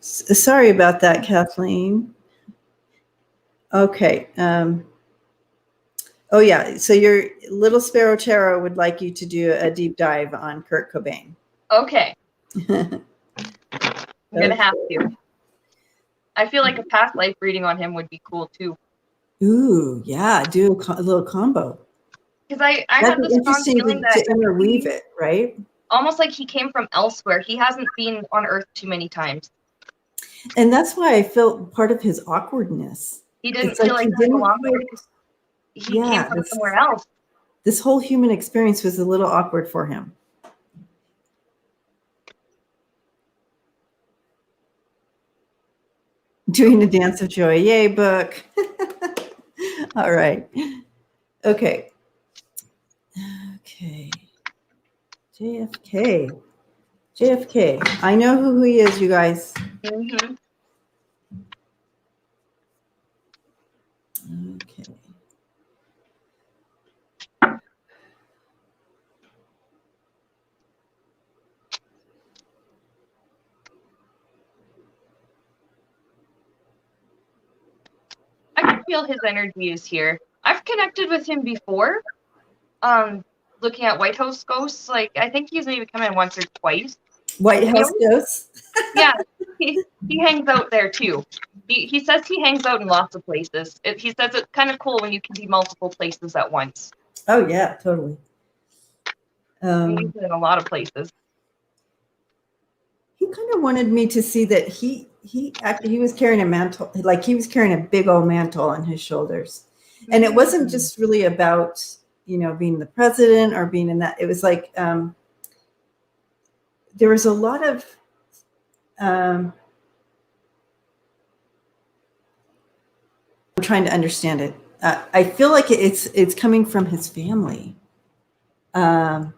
Sorry about that, Kathleen. Okay. Oh yeah. So your little Sparrow Tarot would like you to do a deep dive on Kurt Cobain. Okay. I'm gonna have to. I feel like a past life reading on him would be cool too. Ooh, yeah. Do a little combo. Because I That'd had be this strong interesting feeling that to interweave it, right? almost like he came from elsewhere. He hasn't been on Earth too many times. And that's why I felt part of his awkwardness. He didn't It's like feel like he he didn't belonged quite, there because he came from somewhere else. This whole human experience was a little awkward for him. Doing the Dance of Joy. Yay, book. All right. Okay. Okay. JFK. JFK. I know who he is, you guys. Mm-hmm. Okay. I can feel his energy is here. I've connected with him before. Looking at White House ghosts, like I think he's maybe come in once or twice. White House ghosts? Yeah, he hangs out there too. He says he hangs out in lots of places. He says it's kind of cool when you can be multiple places at once. Oh yeah, totally. He's in a lot of places. He kind of wanted me to see that he was carrying a mantle, like he was carrying a big old mantle on his shoulders, and it wasn't just really about being the president or being in that. It was like there was a lot of I'm trying to understand it. I feel like it's coming from his family, and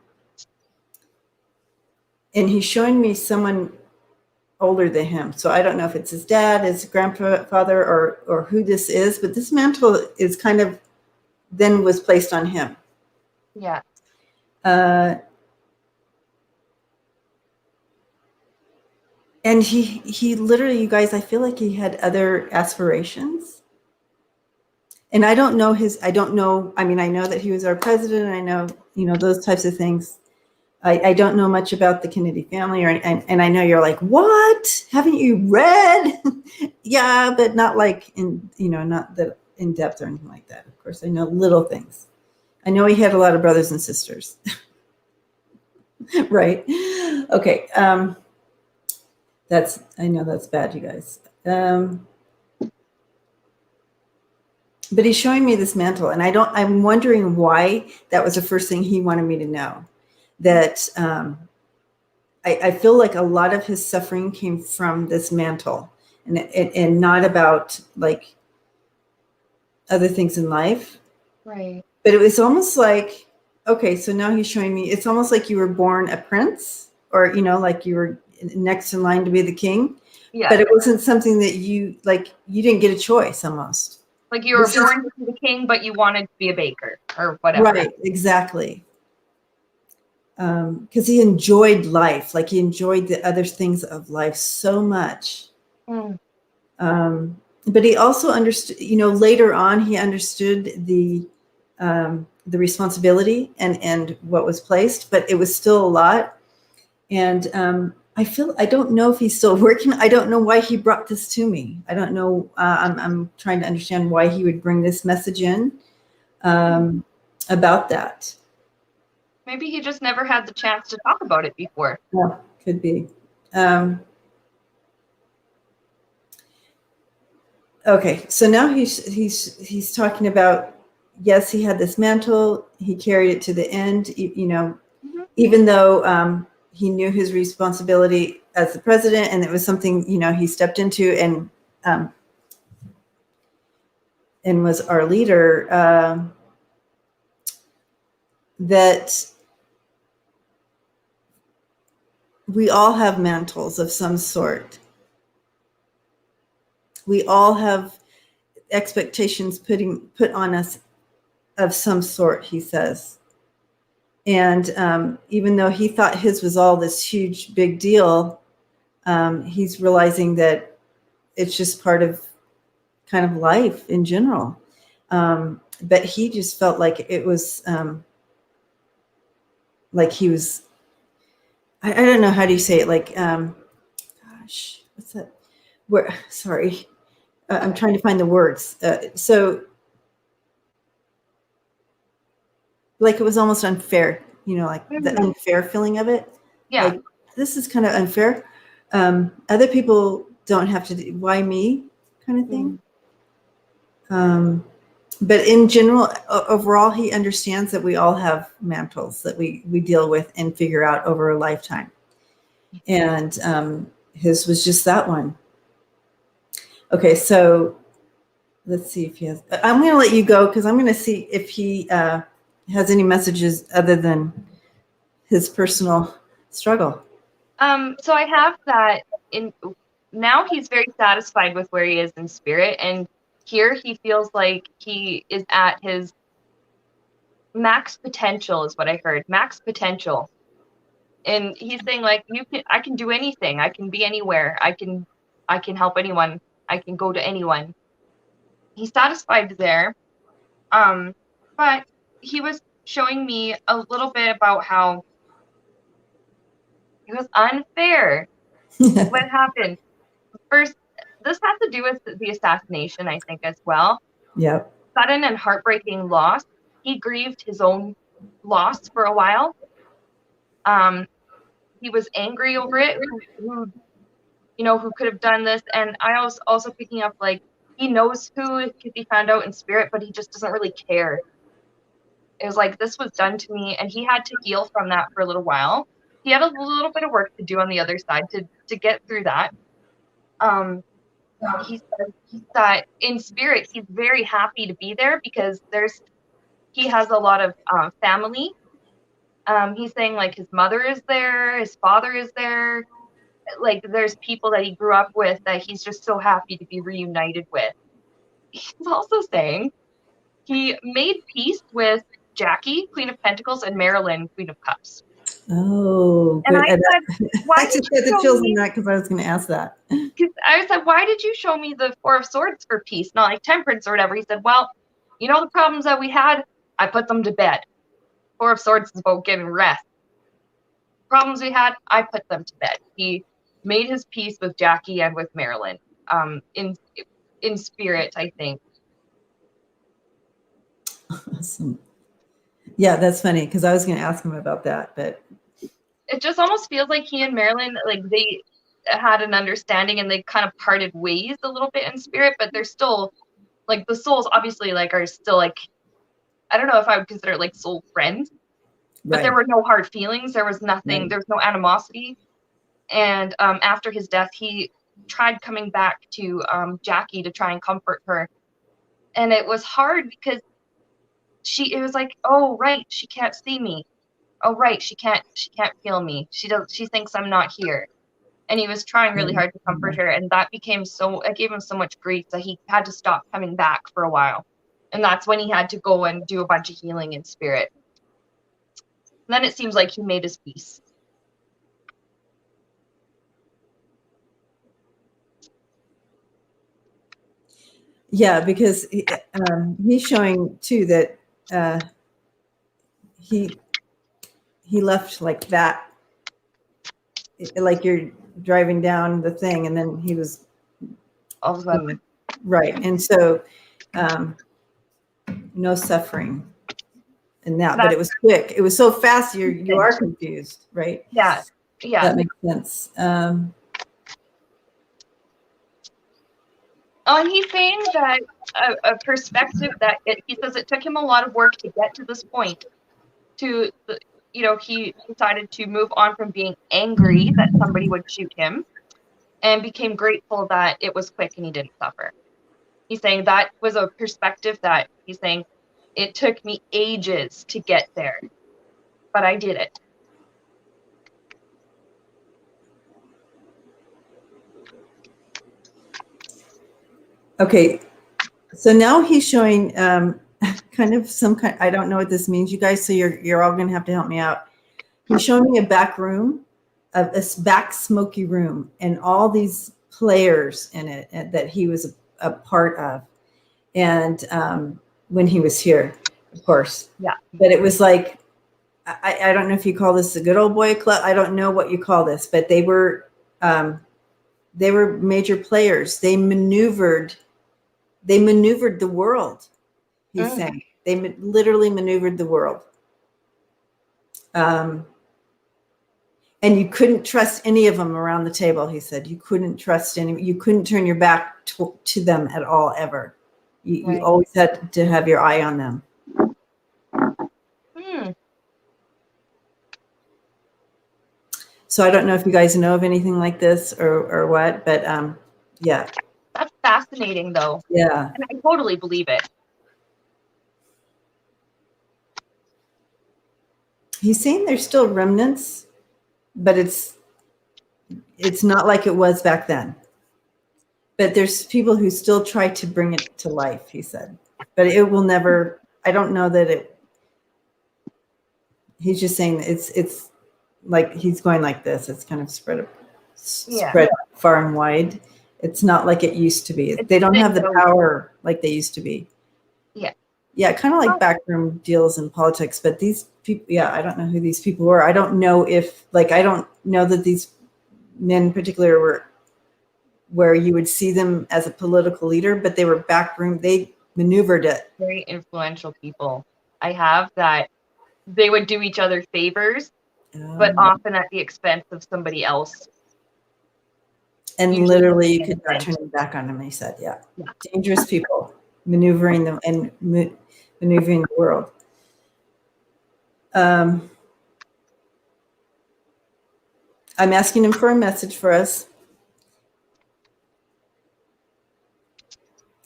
he's showing me someone older than him. So I don't know if it's his dad, his grandfather, or who this is, but this mantle is kind of then was placed on him. Yeah. And he literally, you guys, I feel like he had other aspirations. And I don't know I mean, I know that he was our president, and I know, those types of things. I don't know much about the Kennedy family, and I know you're like, what? Haven't you read? Yeah, but not like not that in depth or anything like that. Of course, I know little things. I know he had a lot of brothers and sisters. Right. Okay. I know that's bad, you guys. But he's showing me this mantle, and I'm wondering why that was the first thing he wanted me to know. That I feel like a lot of his suffering came from this mantle, and not about like other things in life. Right. But it was almost like, okay, so now he's showing me, it's almost like you were born a prince, or like you were next in line to be the king. Yeah. But it wasn't something that you didn't get a choice almost. Like you were born to be the king, but you wanted to be a baker or whatever. Right, exactly. Because he enjoyed life, like he enjoyed the other things of life so much. But he also understood, later on, he understood the responsibility and what was placed, but it was still a lot. And I don't know if he's still working. I don't know why he brought this to me. I don't know. I'm trying to understand why he would bring this message in about that. Maybe he just never had the chance to talk about it before. Yeah, could be. Okay, so now he's talking about, yes, he had this mantle, he carried it to the end, even though he knew his responsibility as the president, and it was something he stepped into and was our leader. That we all have mantles of some sort. We all have expectations put on us of some sort, he says. And even though he thought his was all this huge, big deal, He's realizing that it's just part of kind of life in general. But he just felt like it was like he was, I don't know, how do you say it? Like, gosh, what's that? Sorry, I'm trying to find the words. So like it was almost unfair, like the unfair feeling of it. Yeah. Like, this is kind of unfair. Other people don't have to do, why me, kind of thing. But in general, overall, he understands that we all have mantles that we deal with and figure out over a lifetime. And his was just that one. Okay, so let's see if he has. I'm going to let you go because I'm going to see if he has any messages other than his personal struggle. So I have that now he's very satisfied with where he is in spirit, and here he feels like he is at his max potential, is what I heard. Max potential. And he's saying like, I can do anything. I can be anywhere. I can help anyone. I can go to anyone. He's satisfied there. But he was showing me a little bit about how it was unfair. What happened? First, this has to do with the assassination, I think, as well. Yep. Sudden and heartbreaking loss. He grieved his own loss for a while. He was angry over it. Who could have done this? And I was also picking up like he knows who could be found out in spirit, but he just doesn't really care. It was like, this was done to me, and he had to heal from that for a little while. He had a little bit of work to do on the other side to get through that. He said that in spirit, he's very happy to be there because he has a lot of family. He's saying like his mother is there, his father is there. Like there's people that he grew up with that he's just so happy to be reunited with. He's also saying he made peace with Jackie, Queen of Pentacles, and Marilyn, Queen of Cups. Oh, and good. I said, why I just had the chills on that because I was going to ask that. Because I said, why did you show me the Four of Swords for peace, not like Temperance or whatever? He said, well, the problems that we had, I put them to bed. Four of Swords is about giving rest. Problems we had, I put them to bed. He made his peace with Jackie and with Marilyn, in spirit, I think. Awesome. Yeah, that's funny because I was going to ask him about that, but it just almost feels like he and Marilyn, like they had an understanding and they kind of parted ways a little bit in spirit, but they're still like the souls obviously like are still like, I don't know if I would consider it like soul friends, but there were no hard feelings. There was nothing, there's no animosity. And after his death, he tried coming back to Jackie to try and comfort her. And it was hard because it was like, oh, right, she can't see me. Oh, right, she can't feel me. She thinks I'm not here. And he was trying really hard to comfort her. And that it gave him so much grief that he had to stop coming back for a while. And that's when he had to go and do a bunch of healing in spirit. And then it seems like he made his peace. Yeah, because he's showing too that he left like that, like you're driving down the thing, and then he was All of a sudden, right, and so no suffering in that, but it was quick. It was so fast. You are confused, right? Yeah, that makes sense. And he's saying that a perspective that he says it took him a lot of work to get to this point. He decided to move on from being angry that somebody would shoot him and became grateful that it was quick and he didn't suffer. He's saying that was a perspective that he's saying it took me ages to get there, but I did it. Okay, so now he's showing kind of I don't know what this means, you guys, so you're all going to have to help me out. He's showing me a back room back smoky room, and all these players in it that he was a part of. And when he was here, of course. Yeah. But it was like, I don't know if you call this a good old boy club. I don't know what you call this, but they were major players. They maneuvered the world. He's saying they literally maneuvered the world. And you couldn't trust any of them around the table. He said you couldn't trust any. You couldn't turn your back to them at all ever. You always had to have your eye on them. So I don't know if you guys know of anything like this or what, but yeah. That's fascinating, though. Yeah. And I totally believe it. He's saying there's still remnants, but it's not like it was back then. But there's people who still try to bring it to life, he said. But it will never, I don't know that it, he's just saying it's like he's going like this. It's kind of spread far and wide. It's not like it used to be. They don't have the power like they used to be. Yeah. Yeah, kind of like backroom deals in politics. But these people, yeah, I don't know who these people were. I don't know if, like, I don't know that these men in particular were where you would see them as a political leader, but they were backroom. They maneuvered it. Very influential people. I have that they would do each other favors, but often at the expense of somebody else. And literally, you could not turn your back on them, he said. Yeah. Dangerous people maneuvering them and maneuvering the world. I'm asking him for a message for us.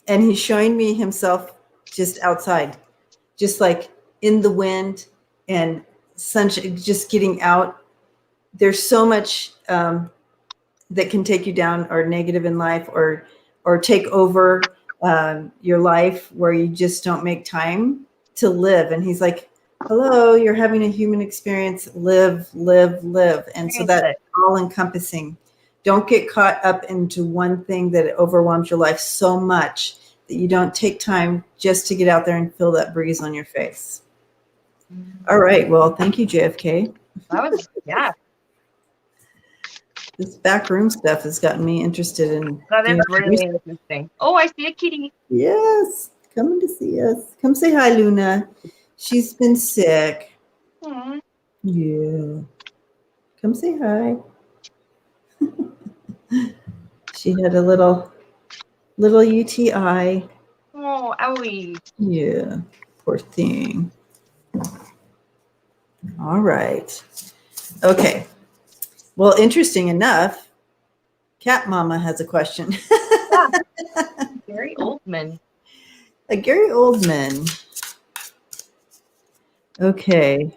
And he's showing me himself just outside, just like in the wind and sunshine, just getting out. There's so much that can take you down or negative in life or take over your life where you just don't make time to live. And he's like, hello, you're having a human experience. Live, live, live. And so that's all encompassing. Don't get caught up into one thing that overwhelms your life so much that you don't take time just to get out there and feel that breeze on your face. All right. Well, thank you, JFK. That was, yeah. This backroom stuff has gotten me interested in. That is really interesting. Oh, I see a kitty. Yes. Coming to see us. Come say hi, Luna. She's been sick. Aww. Yeah. Come say hi. She had a little UTI. Oh, owie. Yeah, poor thing. All right. Okay. Well, interesting enough, Cat Mama has a question. Gary Oldman. Gary Oldman. Okay.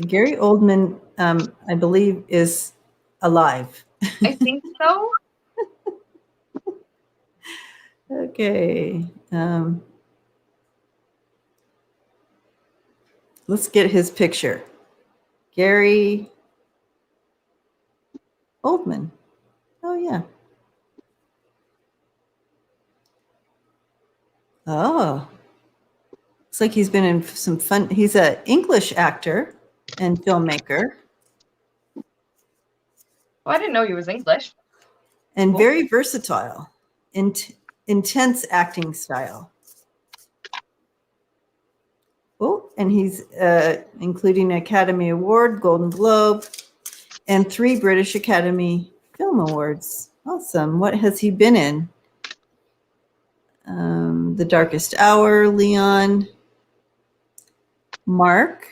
Gary Oldman, I believe, is alive. I think so. Okay. Let's get his picture. Gary Oldman. Oh, yeah. Oh. Looks like he's been in some fun. He's an English actor and filmmaker. Oh, I didn't know he was English. And cool. Very versatile. Intense acting style. Oh, and he's including an Academy Award, Golden Globe, and 3 British Academy Film Awards. Awesome. What has he been in? The Darkest Hour, Leon, Mank,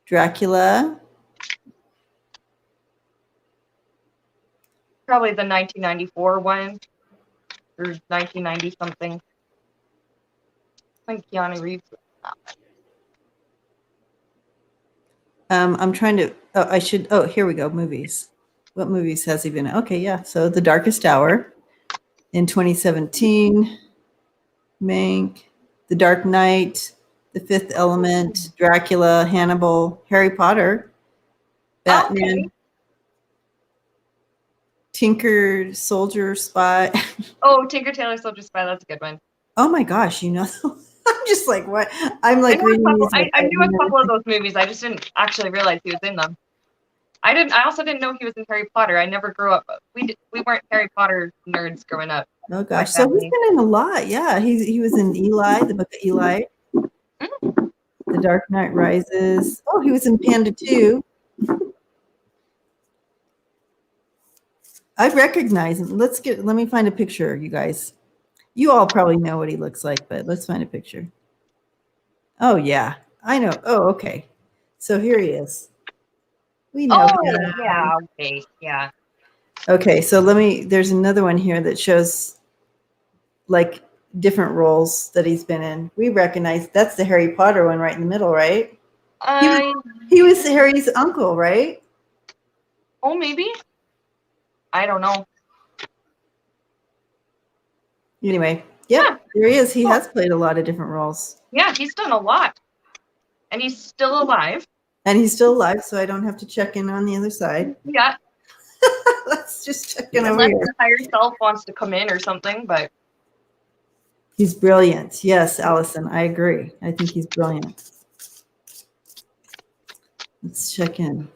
Dracula. Probably the 1994 one, or 1990 something. I think Keanu Reeves. I'm trying to, here we go, movies. What movies has he been in? Okay, yeah. So The Darkest Hour in 2017, Mank, The Dark Knight, The Fifth Element, Dracula, Hannibal, Harry Potter, Batman, Okay. Tinker, Soldier, Spy. Oh, Tinker Tailor Soldier Spy. That's a good one. Oh my gosh, I'm just like, what? I'm like reading these. I knew a couple of those movies. I just didn't actually realize he was in them. I also didn't know he was in Harry Potter. I never grew up. We weren't Harry Potter nerds growing up. Oh gosh, so he's been in a lot. Yeah, he was in Eli, the Book of Eli, The Dark Knight Rises. Oh, he was in Panda 2. I recognize him. Let me find a picture, you guys. You all probably know what he looks like, but let's find a picture. Oh yeah, I know. Oh, okay. So here he is. We know him. Yeah, okay, yeah. Okay, so there's another one here that shows like different roles that he's been in. We recognize that's the Harry Potter one right in the middle, right? He was Harry's uncle, right? Oh, maybe. I don't know. Anyway, yeah, there he is. He has played a lot of different roles. Yeah, he's done a lot. And he's still alive. And he's still alive, so I don't have to check in on the other side. Yeah. Let's just check in Unless over here. the higher self wants to come in or something, but He's brilliant. Yes, Allison, I agree. I think he's brilliant. Let's check in.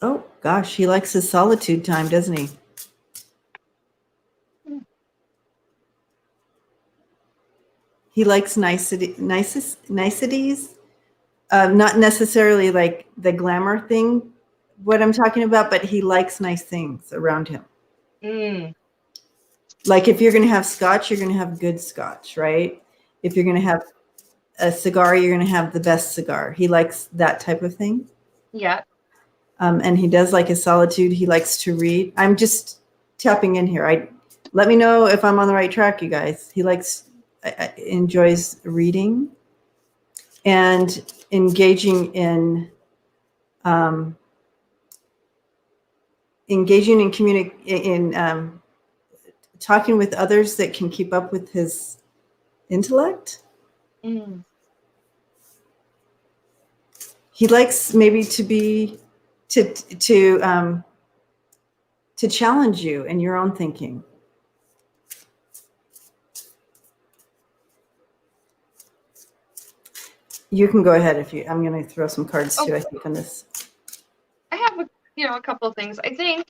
Oh, gosh, he likes his solitude time, doesn't he? He likes niceties, not necessarily like the glamour thing, what I'm talking about, but he likes nice things around him. Like if you're going to have scotch, you're going to have good scotch, right? If you're going to have a cigar, you're going to have the best cigar. He likes that type of thing. Yeah. And he does like his solitude. He likes to read. I'm just tapping in here. Let me know if I'm on the right track, you guys. He enjoys reading and engaging in talking with others that can keep up with his intellect. He likes maybe to challenge you in your own thinking. You can go ahead I'm going to throw some cards too, I think, on this. I have a couple of things. I think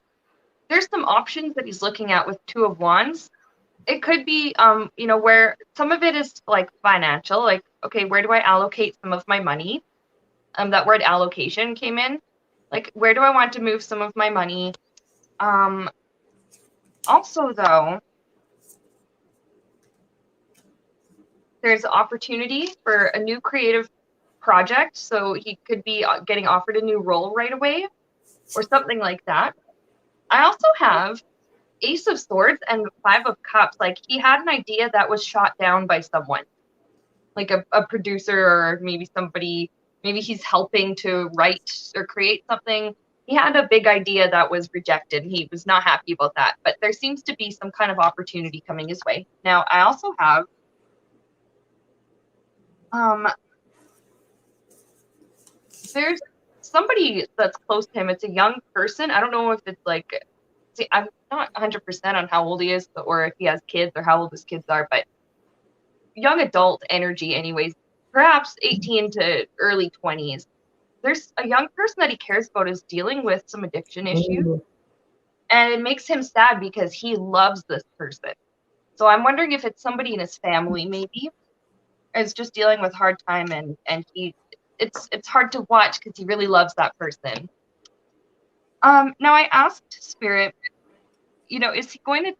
there's some options that he's looking at with Two of Wands. It could be, where some of it is like financial, like, okay, where do I allocate some of my money? That word allocation came in. Like, where do I want to move some of my money? Also, though, there's opportunity for a new creative project. So he could be getting offered a new role right away or something like that. I also have Ace of Swords and Five of Cups. Like, he had an idea that was shot down by someone, like a producer or maybe somebody, maybe he's helping to write or create something. He had a big idea that was rejected. He was not happy about that, but there seems to be some kind of opportunity coming his way. Now, I also have there's somebody that's close to him. It's a young person. I don't know if it's like, I'm not 100% on how old he is or if he has kids or how old his kids are, but young adult energy anyways, perhaps 18 to early 20s. There's a young person that he cares about is dealing with some addiction issues. And it makes him sad because he loves this person. So I'm wondering if it's somebody in his family maybe is just dealing with hard time and it's hard to watch because he really loves that person. Now I asked Spirit, is he going to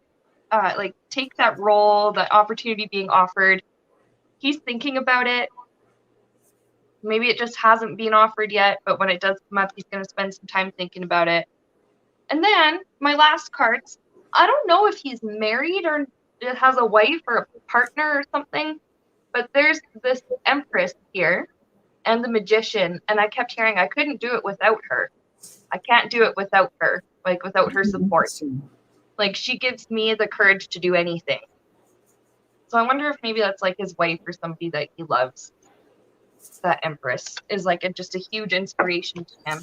take that role, that opportunity being offered? He's thinking about it. Maybe it just hasn't been offered yet, but when it does come up, he's going to spend some time thinking about it. And then my last cards, I don't know if he's married or has a wife or a partner or something, but there's this Empress here and the Magician, and I kept hearing I couldn't do it without her. I can't do it without her, like without her support. Like, she gives me the courage to do anything. So I wonder if maybe that's like his wife or somebody that he loves. That Empress is like just a huge inspiration to him.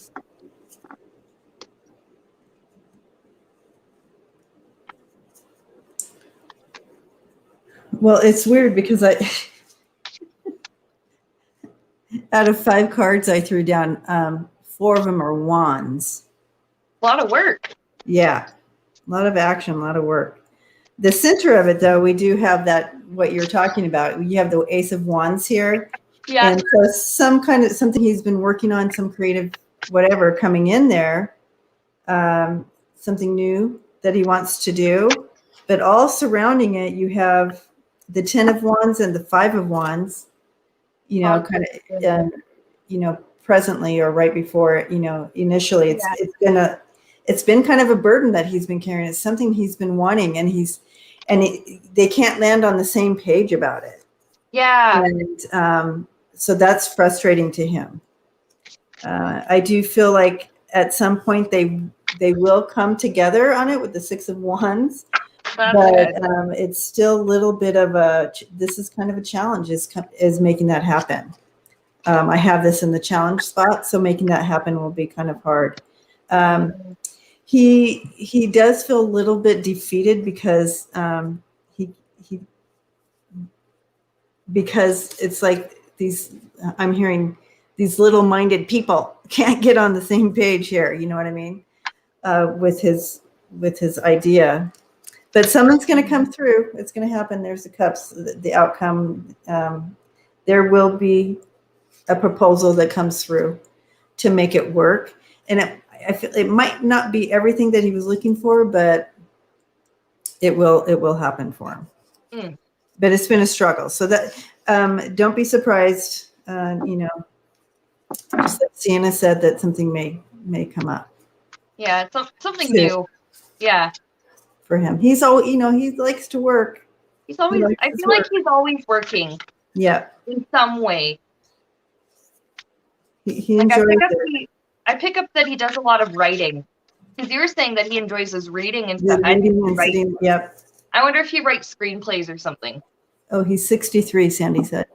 Well, it's weird because out of 5 cards I threw down, 4 of them are wands. A lot of work. Yeah, a lot of action, a lot of work. The center of it, though, we do have that, what you're talking about. You have the Ace of Wands here. Yeah. And so something he's been working on, some creative whatever coming in there, something new that he wants to do. But all surrounding it, you have the 10 of Wands and the 5 of Wands, kind of, presently or right before, initially it's been kind of a burden that he's been carrying. It's something he's been wanting, and they can't land on the same page about it. Yeah. And so that's frustrating to him. I do feel like at some point they will come together on it with the 6 of Wands. But it's still a little bit of this is kind of a challenge is making that happen. I have this in the challenge spot, so making that happen will be kind of hard. He does feel a little bit defeated because because it's like I'm hearing these little minded people can't get on the same page here. You know what I mean? With his idea. But someone's going to come through. It's going to happen. There's the cups, the outcome. There will be a proposal that comes through to make it work. And I feel it might not be everything that he was looking for, but it will happen for him. Mm. But it's been a struggle. So that don't be surprised. Just like Seanna said, that something may come up. Yeah, it's something new. Yeah. For him, he's he likes to work. He's always. I feel like he's always working. Yeah. In some way. He enjoys it. I pick up that he does a lot of writing. Because you were saying that he enjoys his reading and stuff. Sitting, yep. I wonder if he writes screenplays or something. Oh, he's 63, Sandy said.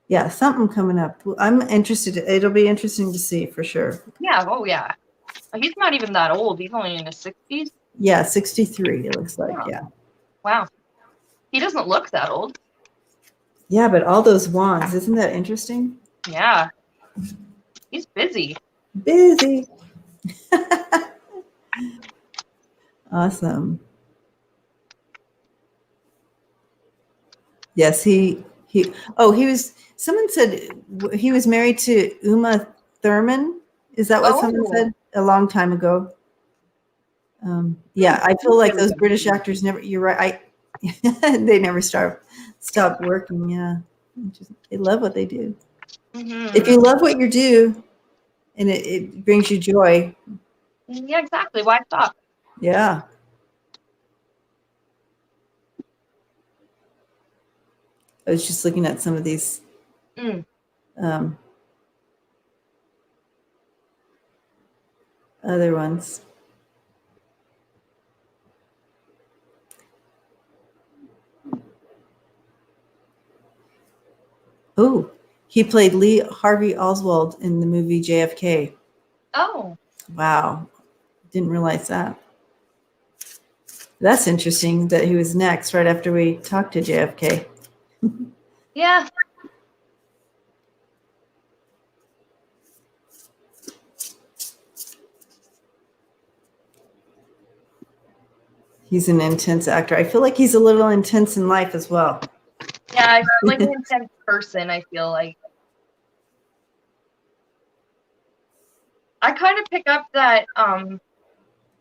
Yeah, something coming up. I'm interested. It'll be interesting to see for sure. Yeah. Oh, yeah. He's not even that old. He's only in his 60s. Yeah, 63, it looks like. Yeah. Wow. He doesn't look that old. Yeah, but all those wands, isn't that interesting? Yeah. He's busy. Busy. Awesome. Yes, someone said he was married to Uma Thurman. Is that what someone said a long time ago? Yeah, I feel like those British actors you're right. They never stop working. Yeah. They love what they do. Mm-hmm. If you love what you do and it brings you joy. Yeah, exactly. Why stop? Yeah. I was just looking at some of these other ones. Oh, he played Lee Harvey Oswald in the movie JFK. Oh. Wow. Didn't realize that. That's interesting that he was next right after we talked to JFK. Yeah. He's an intense actor. I feel like he's a little intense in life as well. Yeah, he's like an intense person, I feel like. I kind of pick up that,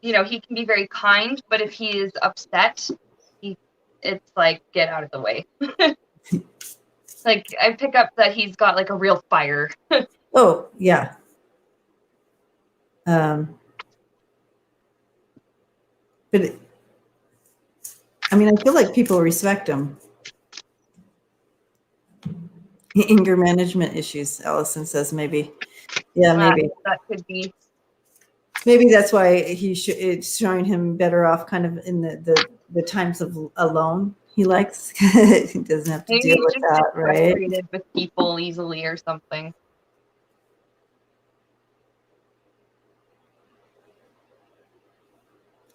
he can be very kind, but if he is upset, it's like, get out of the way. Like, I pick up that he's got like a real fire. Oh, yeah. But I feel like people respect him. Anger management issues, Allison says maybe. Yeah, maybe. That could be. Maybe that's why it's showing him better off kind of in the times of alone he likes. He doesn't have to Maybe deal he's with just that, gets right? frustrated with people easily or something.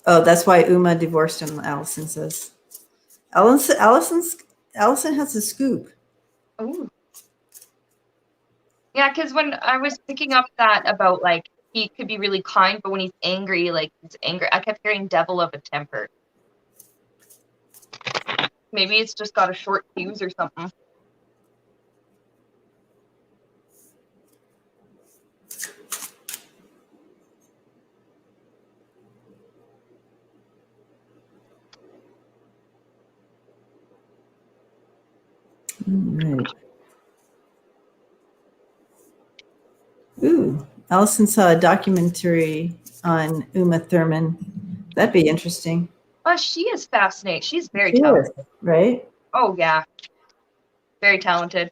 Oh, that's why Uma divorced him, Allison says. Allison has a scoop. Ooh. Yeah, because when I was picking up that about like he could be really kind, but when he's angry, like he's angry, I kept hearing devil of a temper. Maybe it's just got a short fuse or something. Right. Ooh, Allison saw a documentary on Uma Thurman. That'd be interesting. Oh, she is fascinating. She's very She talented. is, right? Oh yeah, very talented.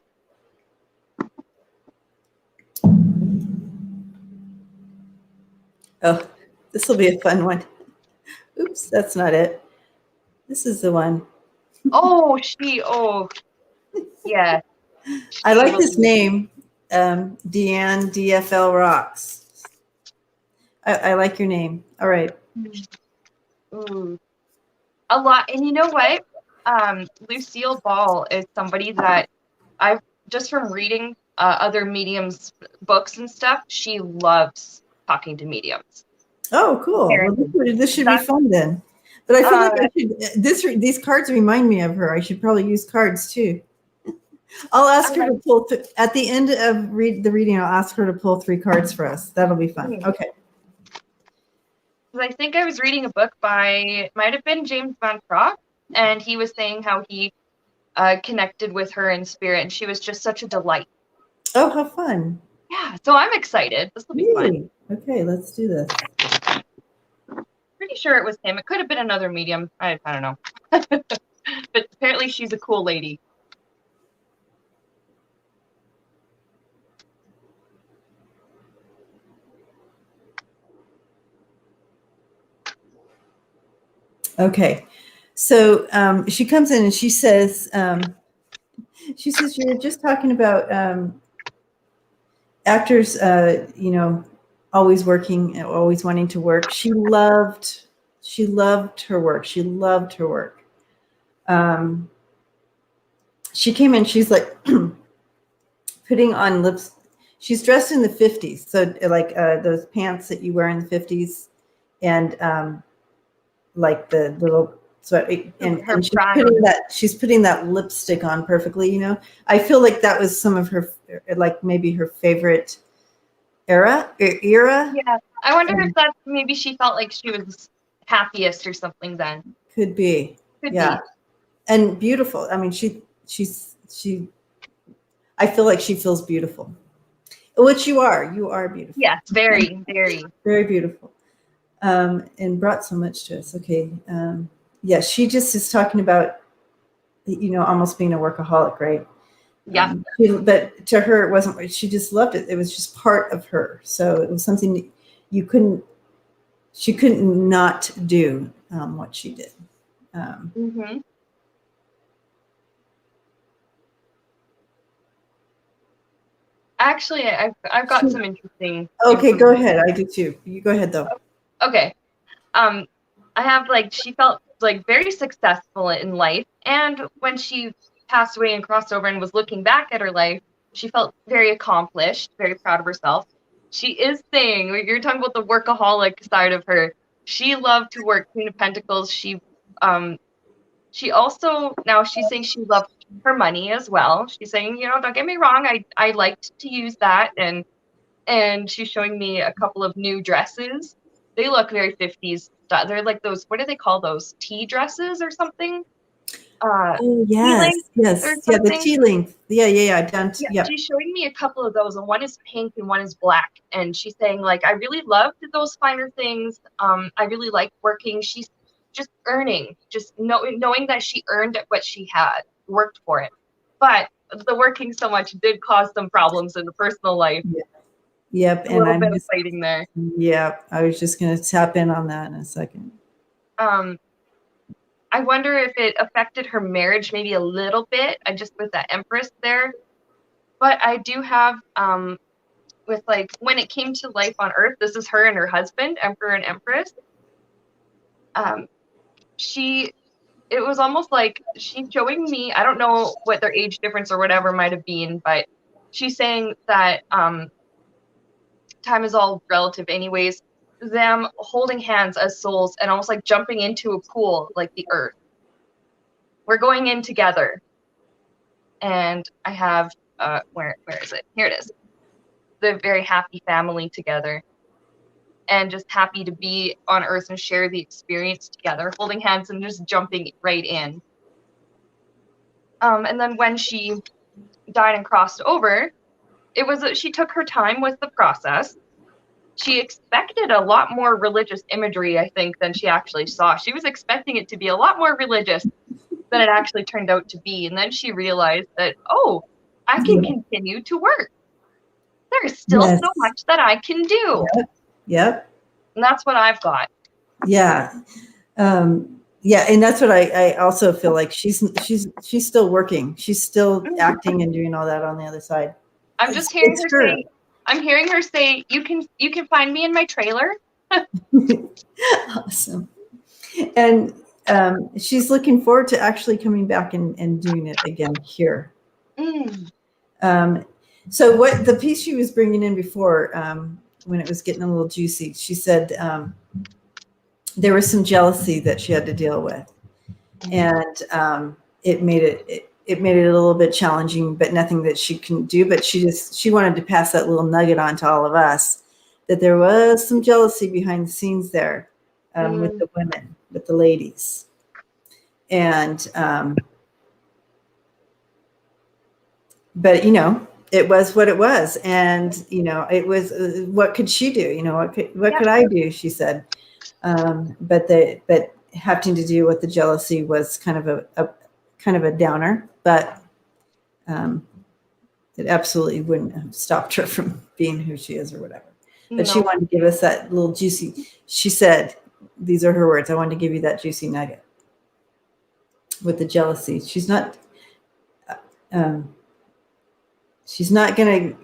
Oh, this will be a fun one. Oops, that's not it. This is the one. Oh, yeah. I like this name, Deanne DFL Rocks. I like your name. All right. Ooh. A lot. And you know what? Lucille Ball is somebody that I've just from reading other mediums books and stuff, she loves talking to mediums. Oh, cool. Well, this should be fun then. But I feel like these cards remind me of her. I should probably use cards too. I'll ask her to pull at the end of the reading. I'll ask her to pull 3 cards for us. That'll be fun. Okay. I think I was reading a book by might have been James Van Praagh, and he was saying how he connected with her in spirit, and she was just such a delight. Oh, how fun! Yeah, so I'm excited. This will be fun. Okay, let's do this. Pretty sure it was him. It could have been another medium. I don't know. But apparently she's a cool lady. Okay, so she comes in and she says, you were just talking about actors, always working, always wanting to work. She loved her work. She loved her work. She came in, she's like putting on lips. She's dressed in the 50s. So like those pants that you wear in the 50s and like the little sweat, and she's putting that lipstick on perfectly, I feel like that was some of her, like maybe her favorite era. Yeah, I wonder if that's maybe she felt like she was happiest or something then. Could be. Yeah. And beautiful. I mean, I feel like she feels beautiful, which you are beautiful. Yes, very, very, very beautiful. And brought so much to us. Okay. Yeah, she just is talking about, almost being a workaholic, right? Yeah. But to her, it wasn't, she just loved it. It was just part of her. So it was something she couldn't not do what she did. Actually, I've got some interesting. Okay, go ahead. I do too. You go ahead though. Okay. I have she felt like very successful in life, and when she passed away and crossed over and was looking back at her life, she felt very accomplished, very proud of herself. She is saying, you're talking about the workaholic side of her. She loved to work. Queen of Pentacles. She also, now she's saying she loved her money as well. She's saying, don't get me wrong, I liked to use that, and she's showing me a couple of new dresses. They look very 50s. They're like those, what do they call those? Tea dresses or something? Oh, yes. Yes. Yeah, the tea length. Yeah. She's showing me a couple of those, and one is pink and one is black. And she's saying, I really loved those finer things. I really liked working. She's just earning, just knowing that she earned what she had, worked for it. But the working so much did cause some problems in the personal life. Yeah. Yep. A And little I'm bit of just, fighting there. yep. I was just going to tap in on that in a second. I wonder if it affected her marriage maybe a little bit, just with that Empress there. But I do have, with like, when it came to life on Earth, this is her and her husband, Emperor and Empress. It was almost like she's showing me, I don't know what their age difference or whatever might have been, but she's saying that time is all relative anyways. Them holding hands as souls and almost like jumping into a pool like the Earth. We're going in together. And I have, where is it? Here it is. The very happy family together. And just happy to be on Earth and share the experience together, holding hands and just jumping right in. And then when she died and crossed over, it was that she took her time with the process. She expected a lot more religious imagery, I think, than she actually saw. She was expecting it to be a lot more religious than it actually turned out to be. And then she realized that, oh, I can continue to work. There's still so much that I can do. Yep. And that's what I've got. Yeah. Yeah. And that's what I also feel like she's still working. She's still acting and doing all that on the other side. I'm just hearing her say, you can find me in my trailer. Awesome. And she's looking forward to actually coming back and doing it again here. So what the piece she was bringing in before, when it was getting a little juicy, she said there was some jealousy that she had to deal with, and it made it a little bit challenging, but nothing that she can do. But she wanted to pass that little nugget on to all of us, that there was some jealousy behind the scenes there with the women, with the ladies, and but it was what it was, and it was what could she do? What could I do? She said, but having to deal with the jealousy was kind of a downer, but it absolutely wouldn't have stopped her from being who she is or whatever. But she wanted to give us that little juicy. She said, these are her words, I wanted to give you that juicy nugget with the jealousy. She's not going to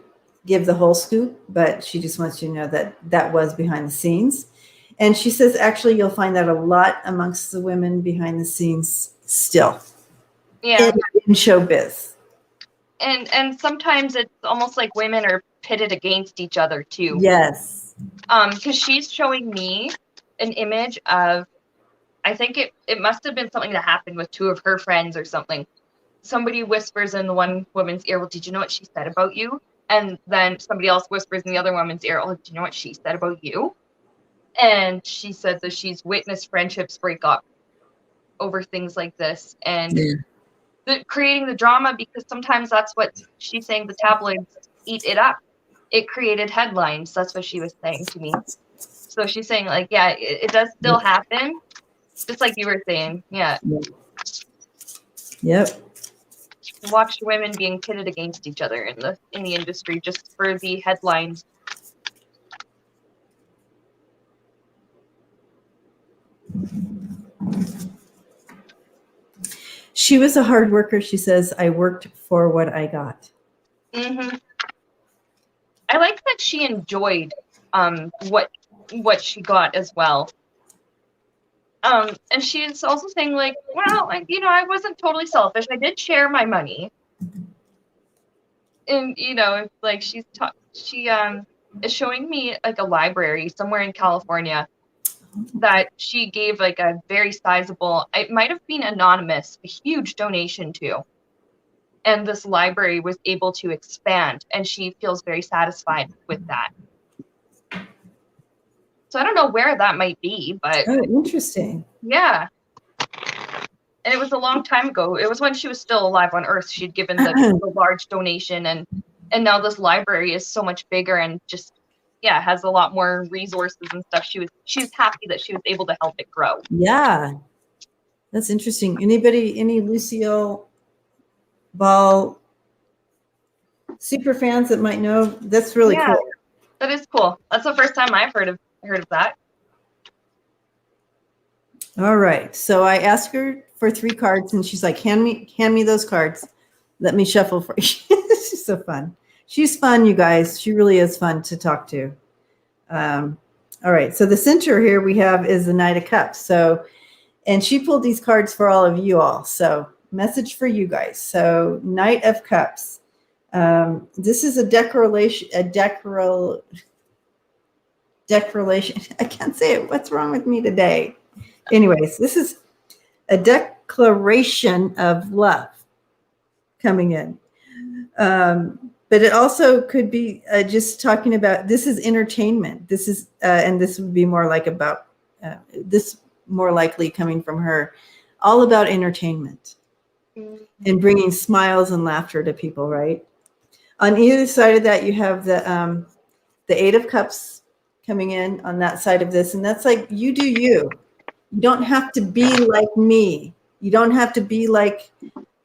give the whole scoop, but she just wants you to know that was behind the scenes. And she says, actually, you'll find that a lot amongst the women behind the scenes still. Yeah. In showbiz. And sometimes it's almost like women are pitted against each other too. Yes. Because she's showing me an image of, I think it must have been something that happened with two of her friends or something. Somebody whispers in the one woman's ear, well, did you know what she said about you? And then somebody else whispers in the other woman's ear, oh, do you know what she said about you? And she said that she's witnessed friendships break up over things like this. And creating the drama, because sometimes that's what she's saying, the tabloids eat it up. It created headlines. That's what she was saying to me. So she's saying, like, yeah, it does still happen. Just like you were saying. Yeah. Yep. Watched women being pitted against each other in the industry just for the headlines. She was a hard worker. She says, I worked for what I got. Mm-hmm. I like that she enjoyed what she got as well. And she's also saying, like, well, I wasn't totally selfish. I did share my money. And like she is showing me like a library somewhere in California that she gave like a very sizable, it might have been anonymous, a huge donation to. And this library was able to expand, and she feels very satisfied with that. So I don't know where that might be, but interesting. Yeah. And it was a long time ago. It was when she was still alive on Earth. She'd given the large donation, and now this library is so much bigger and just has a lot more resources and stuff. She's happy that she was able to help it grow. Yeah. That's interesting. Any Lucille Ball super fans that might know? That's really cool. That is cool. That's the first time I've heard of that. All right. So I asked her for 3 cards, and she's like, hand me those cards. Let me shuffle for you. She's so fun. She's fun, you guys. She really is fun to talk to. All right. So the center here we have is the Knight of Cups. So, and she pulled these cards for all of you all. So message for you guys. So Knight of Cups. This is a declaration. I can't say it. What's wrong with me today? Anyways, this is a declaration of love coming in. But it also could be just talking about, this is entertainment. This is, and this would be more like about, this more likely coming from her, all about entertainment and bringing smiles and laughter to people, right? On either side of that, you have the 8 of Cups coming in on that side of this. And that's like, you do you. You don't have to be like me. You don't have to be like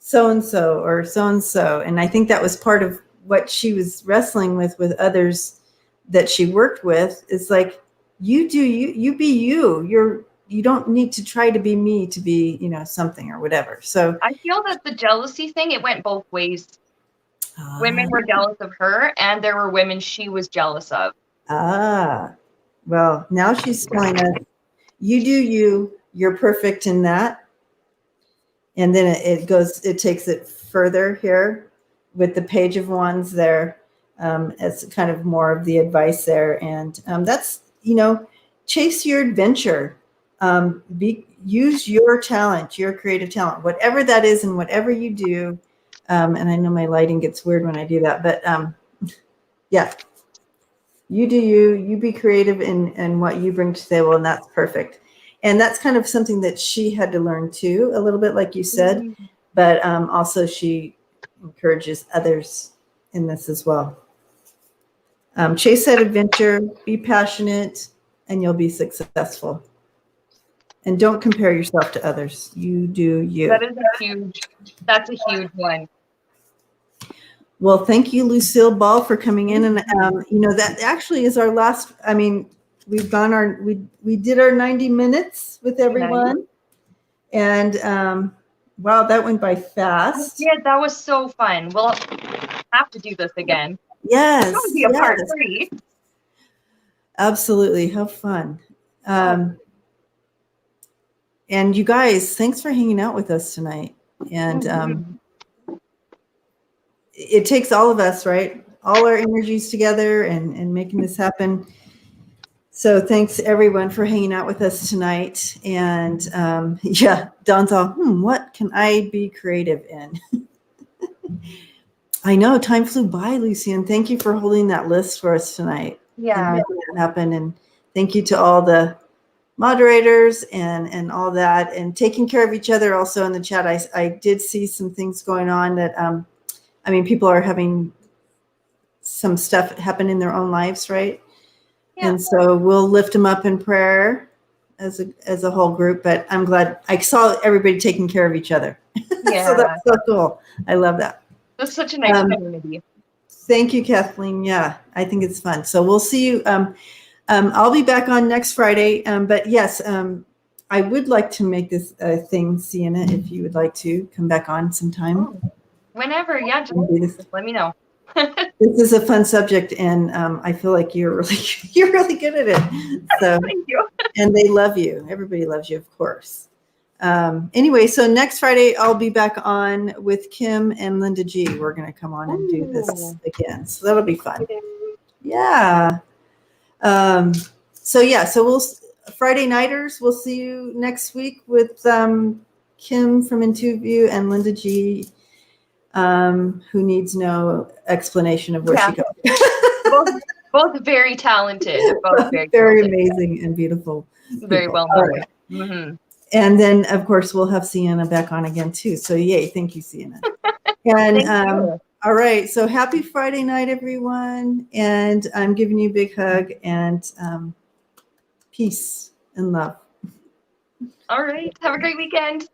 so-and-so or so-and-so. And I think that was part of what she was wrestling with others that she worked with. It's like, you do you, you be you. You don't need to try to be me to be, something or whatever. So I feel that the jealousy thing, it went both ways. Women were jealous of her, and there were women she was jealous of. Well, now she's telling us, you do you, you're perfect in that. And then it takes it further here with the Page of Wands there, as kind of more of the advice there. And that's, chase your adventure. Use your talent, your creative talent, whatever that is and whatever you do. And I know my lighting gets weird when I do that, but yeah, you do you be creative in what you bring to the table, and that's perfect. And that's kind of something that she had to learn too, a little bit, like you said, but also she encourages others in this as well. Chase that adventure, be passionate, and you'll be successful. And don't compare yourself to others. You do you. That's a huge one. Well, thank you, Lucille Ball, for coming in. And, that actually is our last, we've gone we did our 90 minutes with everyone. And wow, that went by fast. Yeah, that was so fun. We'll have to do this again. Yes. That would be a part 3. Absolutely. How fun. And you guys, thanks for hanging out with us tonight. And it takes all of us, right? All our energies together and making this happen. So thanks everyone for hanging out with us tonight. And Dawn's all, what can I be creative in? I know, time flew by, Lucy, and thank you for holding that list for us tonight. Yeah. And making it happen. And thank you to all the moderators and all that, and taking care of each other also in the chat. I did see some things going on that, people are having some stuff happen in their own lives, right? Yeah. And so we'll lift them up in prayer as a whole group, but I'm glad I saw everybody taking care of each other. Yeah. So that's so cool. I love that. That's such a nice community. Thank you, Kathleen. Yeah, I think it's fun. So we'll see you. I'll be back on next Friday. But yes, I would like to make this a thing, Seanna, if you would like to come back on sometime. Whenever, yeah, just let me know. This is a fun subject, and I feel like you're really good at it. So, thank you. And they love you. Everybody loves you, of course. Anyway, so next Friday I'll be back on with Kim and Linda G. We're going to come on and do this again, so that'll be fun. Yeah. So we'll Friday nighters. We'll see you next week with Kim from Interview and Linda G. Who needs no explanation of where she goes. both very talented. Both very amazing and beautiful. Very well known. Right. Mm-hmm. And then, of course, we'll have Seanna back on again, too. So, yay. Thank you, Seanna. And all right. So, happy Friday night, everyone. And I'm giving you a big hug and peace and love. All right. Have a great weekend.